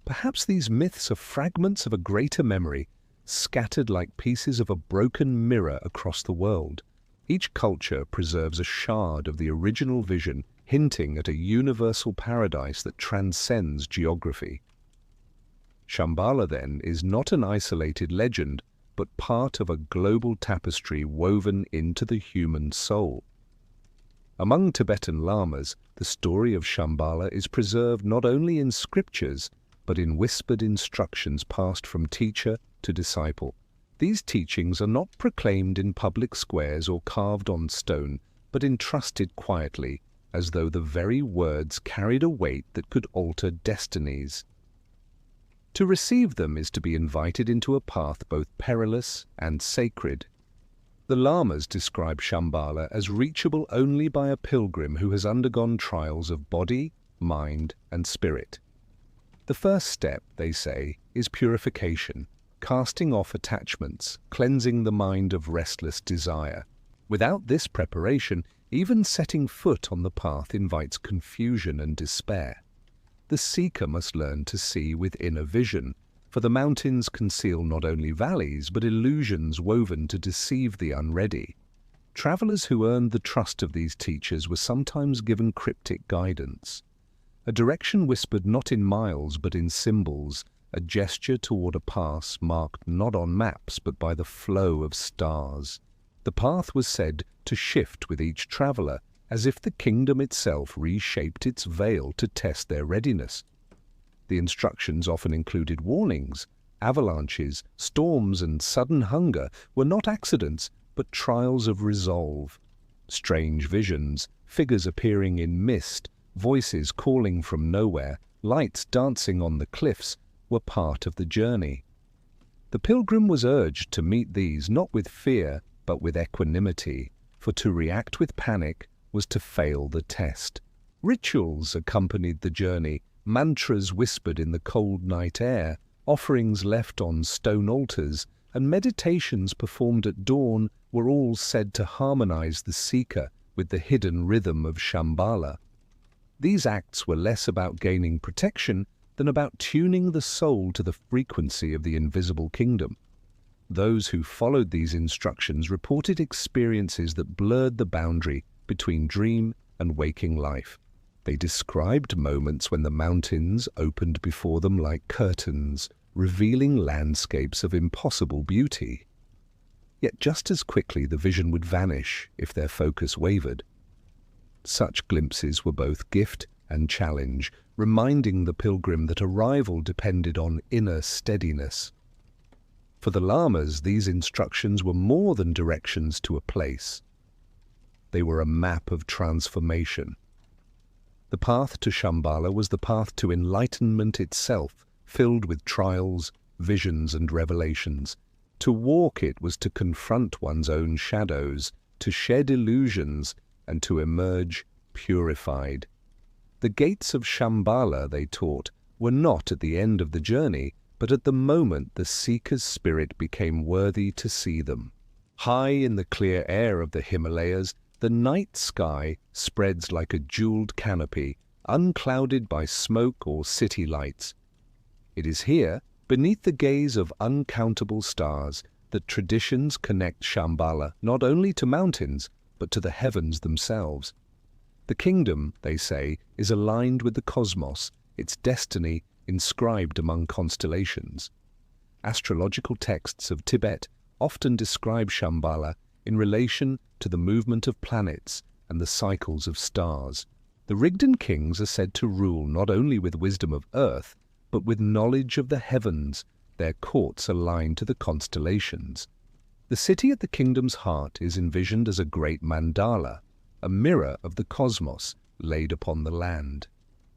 Perhaps these myths are fragments of a greater memory, scattered like pieces of a broken mirror across the world. Each culture preserves a shard of the original vision, hinting at a universal paradise that transcends geography. Shambhala, then, is not an isolated legend, but part of a global tapestry woven into the human soul. Among Tibetan lamas, the story of Shambhala is preserved not only in scriptures, but in whispered instructions passed from teacher to disciple. These teachings are not proclaimed in public squares or carved on stone, but entrusted quietly, as though the very words carried a weight that could alter destinies. To receive them is to be invited into a path both perilous and sacred. The lamas describe Shambhala as reachable only by a pilgrim who has undergone trials of body, mind, and spirit. The first step, they say, is purification, casting off attachments, cleansing the mind of restless desire. Without this preparation, even setting foot on the path invites confusion and despair. The seeker must learn to see with inner vision, for the mountains conceal not only valleys, but illusions woven to deceive the unready. Travelers who earned the trust of these teachers were sometimes given cryptic guidance, a direction whispered not in miles but in symbols, a gesture toward a pass marked not on maps but by the flow of stars. The path was said to shift with each traveler, as if the kingdom itself reshaped its veil to test their readiness. The instructions often included warnings. Avalanches, storms, and sudden hunger were not accidents, but trials of resolve. Strange visions, figures appearing in mist, voices calling from nowhere, lights dancing on the cliffs, were part of the journey. The pilgrim was urged to meet these not with fear, but with equanimity, for to react with panic was to fail the test. Rituals accompanied the journey, mantras whispered in the cold night air, offerings left on stone altars, and meditations performed at dawn were all said to harmonize the seeker with the hidden rhythm of Shambhala. These acts were less about gaining protection than about tuning the soul to the frequency of the invisible kingdom. Those who followed these instructions reported experiences that blurred the boundary between dream and waking life. They described moments when the mountains opened before them like curtains, revealing landscapes of impossible beauty. Yet just as quickly the vision would vanish if their focus wavered. Such glimpses were both gift and challenge, reminding the pilgrim that arrival depended on inner steadiness. For the lamas, these instructions were more than directions to a place. They were a map of transformation. The path to Shambhala was the path to enlightenment itself, filled with trials, visions and revelations. To walk it was to confront one's own shadows, to shed illusions, and to emerge purified. The gates of Shambhala, they taught, were not at the end of the journey, but at the moment the seeker's spirit became worthy to see them. High in the clear air of the Himalayas, the night sky spreads like a jeweled canopy, unclouded by smoke or city lights. It is here, beneath the gaze of uncountable stars, that traditions connect Shambhala not only to mountains, but to the heavens themselves. The kingdom, they say, is aligned with the cosmos, its destiny inscribed among constellations. Astrological texts of Tibet often describe Shambhala in relation to the movement of planets and the cycles of stars. The Rigden kings are said to rule not only with wisdom of earth, but with knowledge of the heavens, their courts aligned to the constellations. The city at the kingdom's heart is envisioned as a great mandala, a mirror of the cosmos laid upon the land.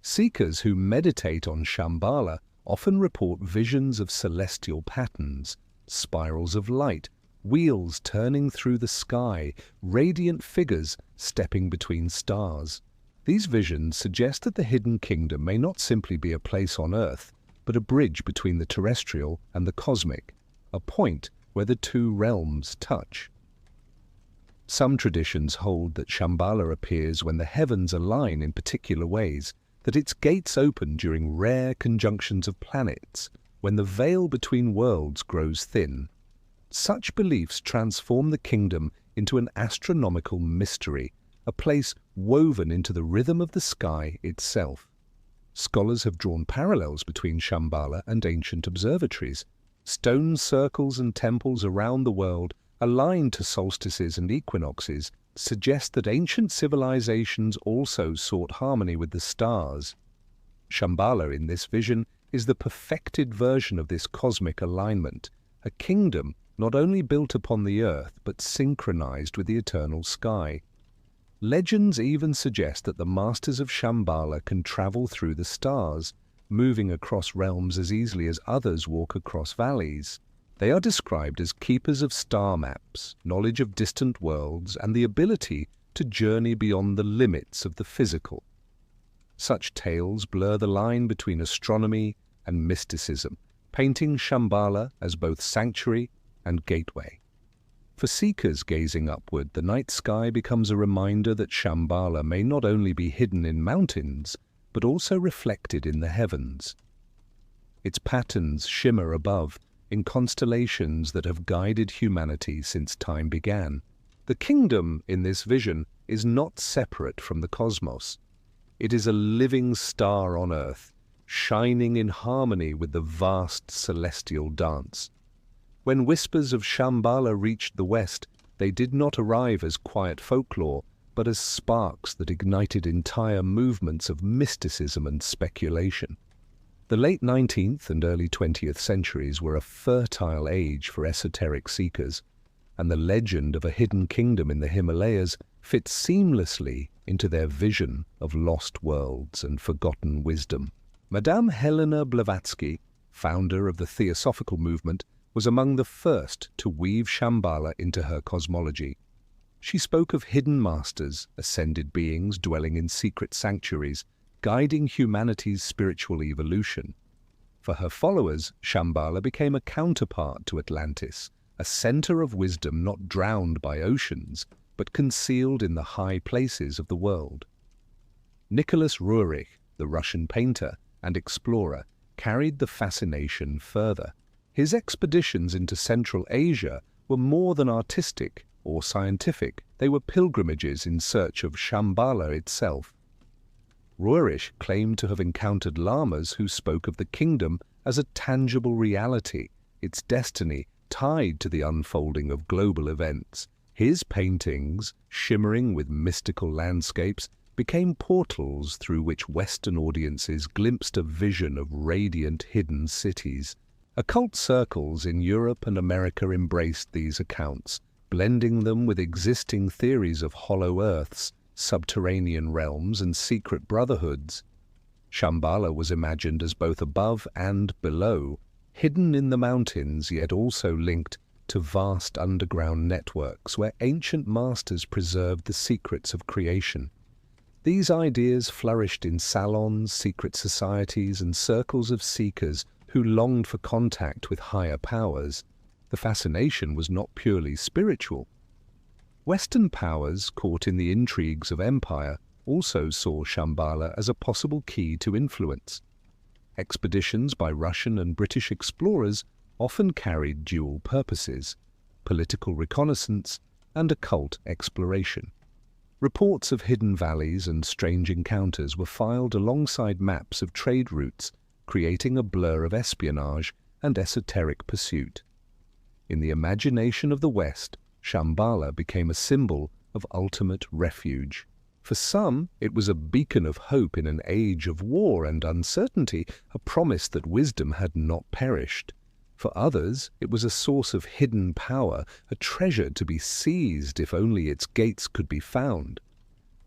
Seekers who meditate on Shambhala often report visions of celestial patterns, spirals of light, wheels turning through the sky, radiant figures stepping between stars. These visions suggest that the hidden kingdom may not simply be a place on earth, but a bridge between the terrestrial and the cosmic, a point where the two realms touch. Some traditions hold that Shambhala appears when the heavens align in particular ways, that its gates open during rare conjunctions of planets, when the veil between worlds grows thin. Such beliefs transform the kingdom into an astronomical mystery, a place woven into the rhythm of the sky itself. Scholars have drawn parallels between Shambhala and ancient observatories. Stone circles and temples around the world, aligned to solstices and equinoxes, suggest that ancient civilizations also sought harmony with the stars. Shambhala, in this vision, is the perfected version of this cosmic alignment, a kingdom not only built upon the earth but synchronized with the eternal sky. Legends even suggest that the masters of Shambhala can travel through the stars, moving across realms as easily as others walk across valleys. They are described as keepers of star maps, knowledge of distant worlds, and the ability to journey beyond the limits of the physical. Such tales blur the line between astronomy and mysticism, painting Shambhala as both sanctuary and gateway. For seekers gazing upward, the night sky becomes a reminder that Shambhala may not only be hidden in mountains, but also reflected in the heavens. Its patterns shimmer above, in constellations that have guided humanity since time began. The kingdom, in this vision, is not separate from the cosmos. It is a living star on earth, shining in harmony with the vast celestial dance. When whispers of Shambhala reached the west, they did not arrive as quiet folklore, but as sparks that ignited entire movements of mysticism and speculation. The late 19th and early 20th centuries were a fertile age for esoteric seekers, and the legend of a hidden kingdom in the Himalayas fits seamlessly into their vision of lost worlds and forgotten wisdom. Madame Helena Blavatsky, founder of the Theosophical movement, was among the first to weave Shambhala into her cosmology. She spoke of hidden masters, ascended beings dwelling in secret sanctuaries, guiding humanity's spiritual evolution. For her followers, Shambhala became a counterpart to Atlantis, a center of wisdom not drowned by oceans, but concealed in the high places of the world. Nicholas Roerich, the Russian painter and explorer, carried the fascination further. His expeditions into Central Asia were more than artistic or scientific. They were pilgrimages in search of Shambhala itself. Roerich claimed to have encountered lamas who spoke of the kingdom as a tangible reality, its destiny tied to the unfolding of global events. His paintings, shimmering with mystical landscapes, became portals through which Western audiences glimpsed a vision of radiant hidden cities. Occult circles in Europe and America embraced these accounts, blending them with existing theories of hollow earths, subterranean realms, and secret brotherhoods. Shambhala was imagined as both above and below, hidden in the mountains yet also linked to vast underground networks where ancient masters preserved the secrets of creation. These ideas flourished in salons, secret societies, and circles of seekers who longed for contact with higher powers. The fascination was not purely spiritual. Western powers, caught in the intrigues of empire, also saw Shambhala as a possible key to influence. Expeditions by Russian and British explorers often carried dual purposes: political reconnaissance and occult exploration. Reports of hidden valleys and strange encounters were filed alongside maps of trade routes, creating a blur of espionage and esoteric pursuit. In the imagination of the West, Shambhala became a symbol of ultimate refuge. For some, it was a beacon of hope in an age of war and uncertainty, a promise that wisdom had not perished. For others, it was a source of hidden power, a treasure to be seized if only its gates could be found.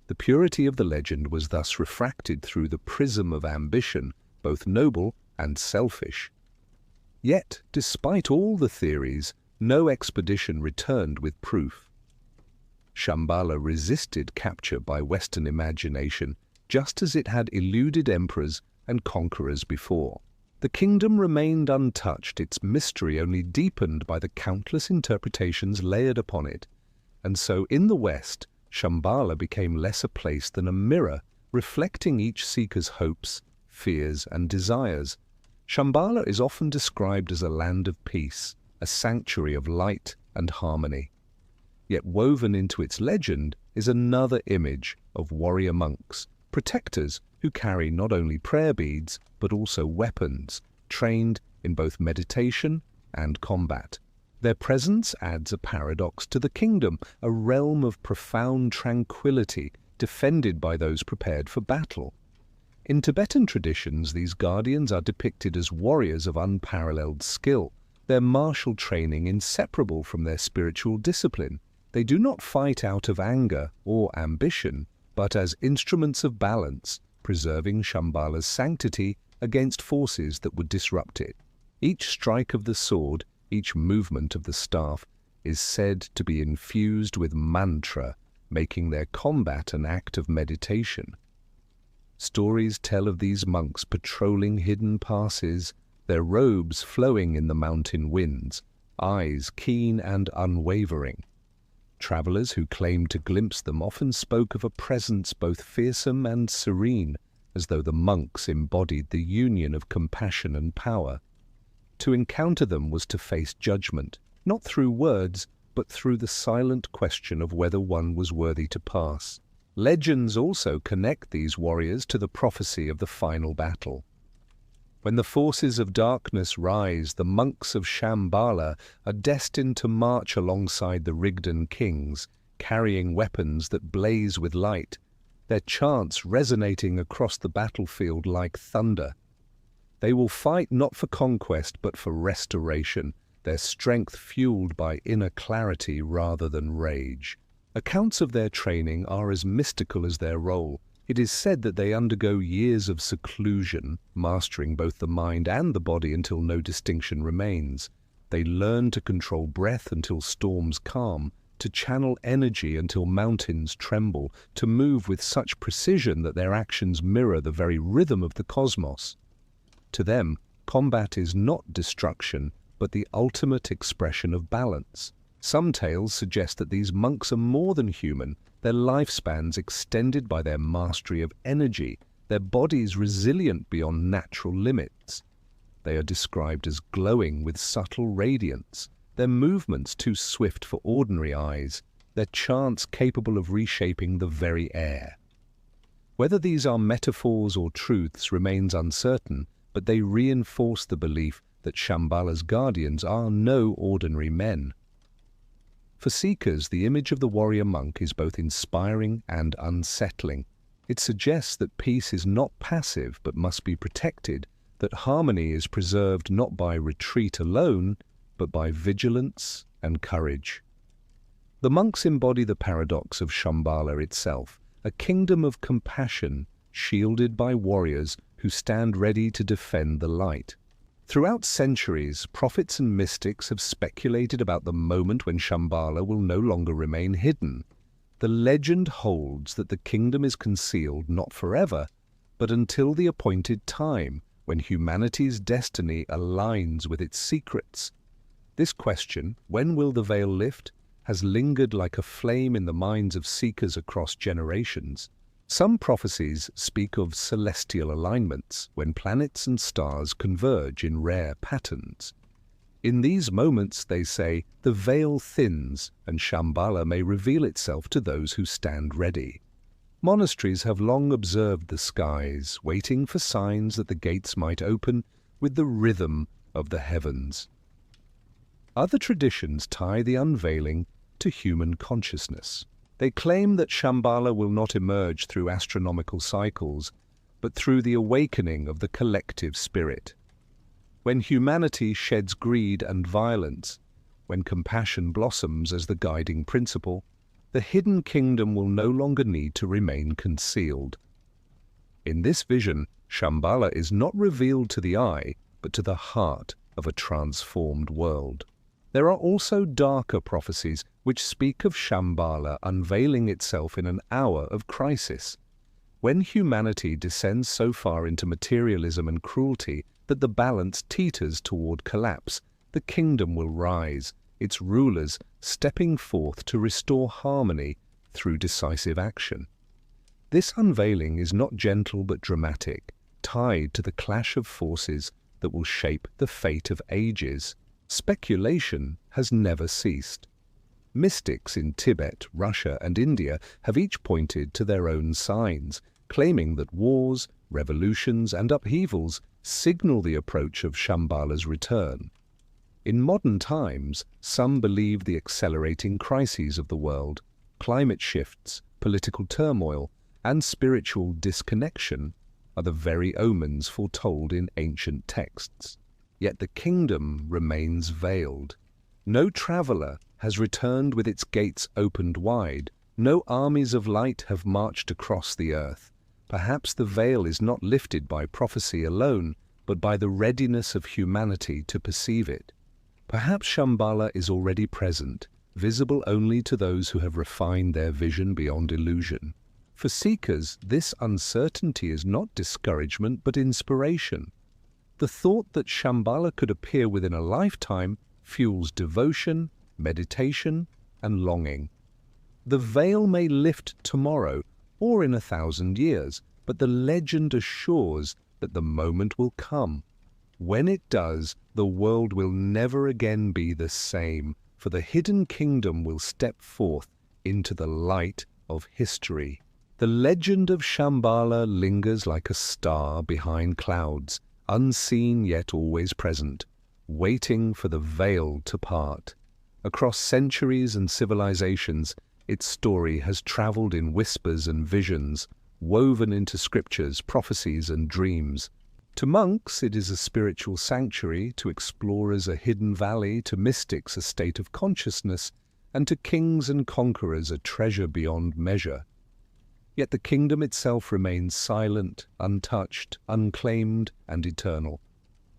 The purity of the legend was thus refracted through the prism of ambition, both noble and selfish. Yet, despite all the theories, no expedition returned with proof. Shambhala resisted capture by Western imagination, just as it had eluded emperors and conquerors before. The kingdom remained untouched, its mystery only deepened by the countless interpretations layered upon it. And so, in the West, Shambhala became less a place than a mirror, reflecting each seeker's hopes, fears, and desires. Shambhala is often described as a land of peace, a sanctuary of light and harmony. Yet woven into its legend is another image of warrior monks, protectors who carry not only prayer beads but also weapons, trained in both meditation and combat. Their presence adds a paradox to the kingdom, a realm of profound tranquility defended by those prepared for battle. In Tibetan traditions, these guardians are depicted as warriors of unparalleled skill, their martial training inseparable from their spiritual discipline. They do not fight out of anger or ambition, but as instruments of balance, preserving Shambhala's sanctity against forces that would disrupt it. Each strike of the sword, each movement of the staff, is said to be infused with mantra, making their combat an act of meditation. Stories tell of these monks patrolling hidden passes, their robes flowing in the mountain winds, eyes keen and unwavering. Travelers who claimed to glimpse them often spoke of a presence both fearsome and serene, as though the monks embodied the union of compassion and power. To encounter them was to face judgment, not through words, but through the silent question of whether one was worthy to pass. Legends also connect these warriors to the prophecy of the final battle. When the forces of darkness rise, the monks of Shambhala are destined to march alongside the Rigdan kings, carrying weapons that blaze with light, their chants resonating across the battlefield like thunder. They will fight not for conquest but for restoration, their strength fueled by inner clarity rather than rage. Accounts of their training are as mystical as their role. It is said that they undergo years of seclusion, mastering both the mind and the body until no distinction remains. They learn to control breath until storms calm, to channel energy until mountains tremble, to move with such precision that their actions mirror the very rhythm of the cosmos. To them, combat is not destruction, but the ultimate expression of balance. Some tales suggest that these monks are more than human, their lifespans extended by their mastery of energy, their bodies resilient beyond natural limits. They are described as glowing with subtle radiance, their movements too swift for ordinary eyes, their chants capable of reshaping the very air. Whether these are metaphors or truths remains uncertain, but they reinforce the belief that Shambhala's guardians are no ordinary men. For seekers, the image of the warrior monk is both inspiring and unsettling. It suggests that peace is not passive but must be protected, that harmony is preserved not by retreat alone, but by vigilance and courage. The monks embody the paradox of Shambhala itself, a kingdom of compassion shielded by warriors who stand ready to defend the light. Throughout centuries, prophets and mystics have speculated about the moment when Shambhala will no longer remain hidden. The legend holds that the kingdom is concealed not forever, but until the appointed time when humanity's destiny aligns with its secrets. This question, when will the veil lift, has lingered like a flame in the minds of seekers across generations. Some prophecies speak of celestial alignments, when planets and stars converge in rare patterns. In these moments, they say, the veil thins and Shambhala may reveal itself to those who stand ready. Monasteries have long observed the skies, waiting for signs that the gates might open with the rhythm of the heavens. Other traditions tie the unveiling to human consciousness. They claim that Shambhala will not emerge through astronomical cycles, but through the awakening of the collective spirit. When humanity sheds greed and violence, when compassion blossoms as the guiding principle, the hidden kingdom will no longer need to remain concealed. In this vision, Shambhala is not revealed to the eye, but to the heart of a transformed world. There are also darker prophecies which speak of Shambhala unveiling itself in an hour of crisis. When humanity descends so far into materialism and cruelty that the balance teeters toward collapse, the kingdom will rise, its rulers stepping forth to restore harmony through decisive action. This unveiling is not gentle but dramatic, tied to the clash of forces that will shape the fate of ages. Speculation has never ceased. Mystics in Tibet, Russia, and India have each pointed to their own signs, claiming that wars, revolutions, and upheavals signal the approach of Shambhala's return. In modern times, some believe the accelerating crises of the world, climate shifts, political turmoil, and spiritual disconnection are the very omens foretold in ancient texts. Yet the kingdom remains veiled. No traveler has returned with its gates opened wide. No armies of light have marched across the earth. Perhaps the veil is not lifted by prophecy alone, but by the readiness of humanity to perceive it. Perhaps Shambhala is already present, visible only to those who have refined their vision beyond illusion. For seekers, this uncertainty is not discouragement but inspiration. The thought that Shambhala could appear within a lifetime fuels devotion, meditation, and longing. The veil may lift tomorrow or in 1,000 years, but the legend assures that the moment will come. When it does, the world will never again be the same, for the hidden kingdom will step forth into the light of history. The legend of Shambhala lingers like a star behind clouds, unseen yet always present, waiting for the veil to part. Across centuries and civilizations, its story has traveled in whispers and visions, woven into scriptures, prophecies, and dreams. To monks, it is a spiritual sanctuary, to explorers a hidden valley, to mystics a state of consciousness, and to kings and conquerors a treasure beyond measure. Yet the kingdom itself remains silent, untouched, unclaimed, and eternal.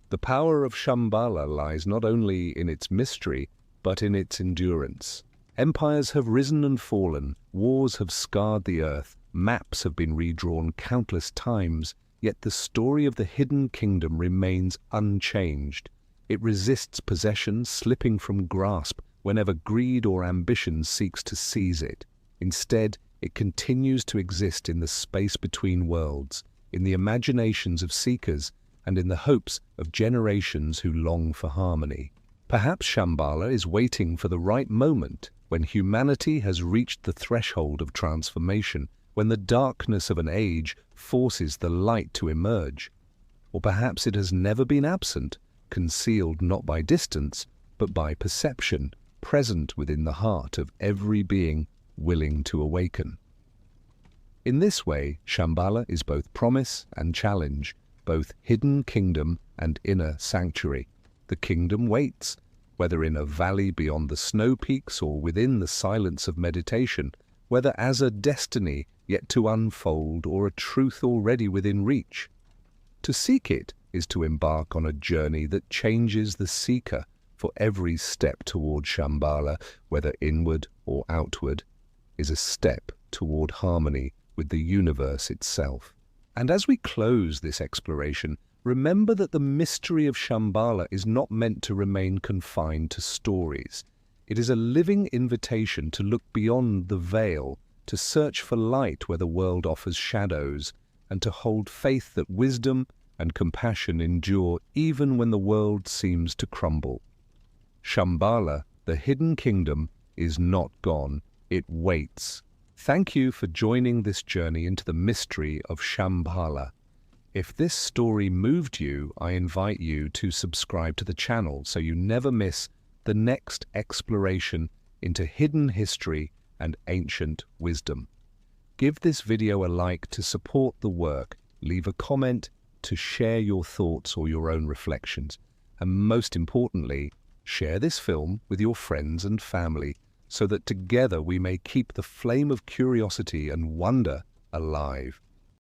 The power of Shambhala lies not only in its mystery, but in its endurance. Empires have risen and fallen, wars have scarred the earth, maps have been redrawn countless times, yet the story of the hidden kingdom remains unchanged. It resists possession, slipping from grasp whenever greed or ambition seeks to seize it. Instead, it continues to exist in the space between worlds, in the imaginations of seekers, and in the hopes of generations who long for harmony. Perhaps Shambhala is waiting for the right moment, when humanity has reached the threshold of transformation, when the darkness of an age forces the light to emerge. Or perhaps it has never been absent, concealed not by distance, but by perception, present within the heart of every being willing to awaken. In this way, Shambhala is both promise and challenge, both hidden kingdom and inner sanctuary. The kingdom waits, whether in a valley beyond the snow peaks or within the silence of meditation, whether as a destiny yet to unfold or a truth already within reach. To seek it is to embark on a journey that changes the seeker, for every step toward Shambhala, whether inward or outward, is a step toward harmony with the universe itself. And as we close this exploration, remember that the mystery of Shambhala is not meant to remain confined to stories. It is a living invitation to look beyond the veil, to search for light where the world offers shadows, and to hold faith that wisdom and compassion endure even when the world seems to crumble. Shambhala, the hidden kingdom, is not gone. It waits. Thank you for joining this journey into the mystery of Shambhala. If this story moved you, I invite you to subscribe to the channel so you never miss the next exploration into hidden history and ancient wisdom. Give this video a like to support the work, leave a comment to share your thoughts or your own reflections, and most importantly, share this film with your friends and family so that together we may keep the flame of curiosity and wonder alive.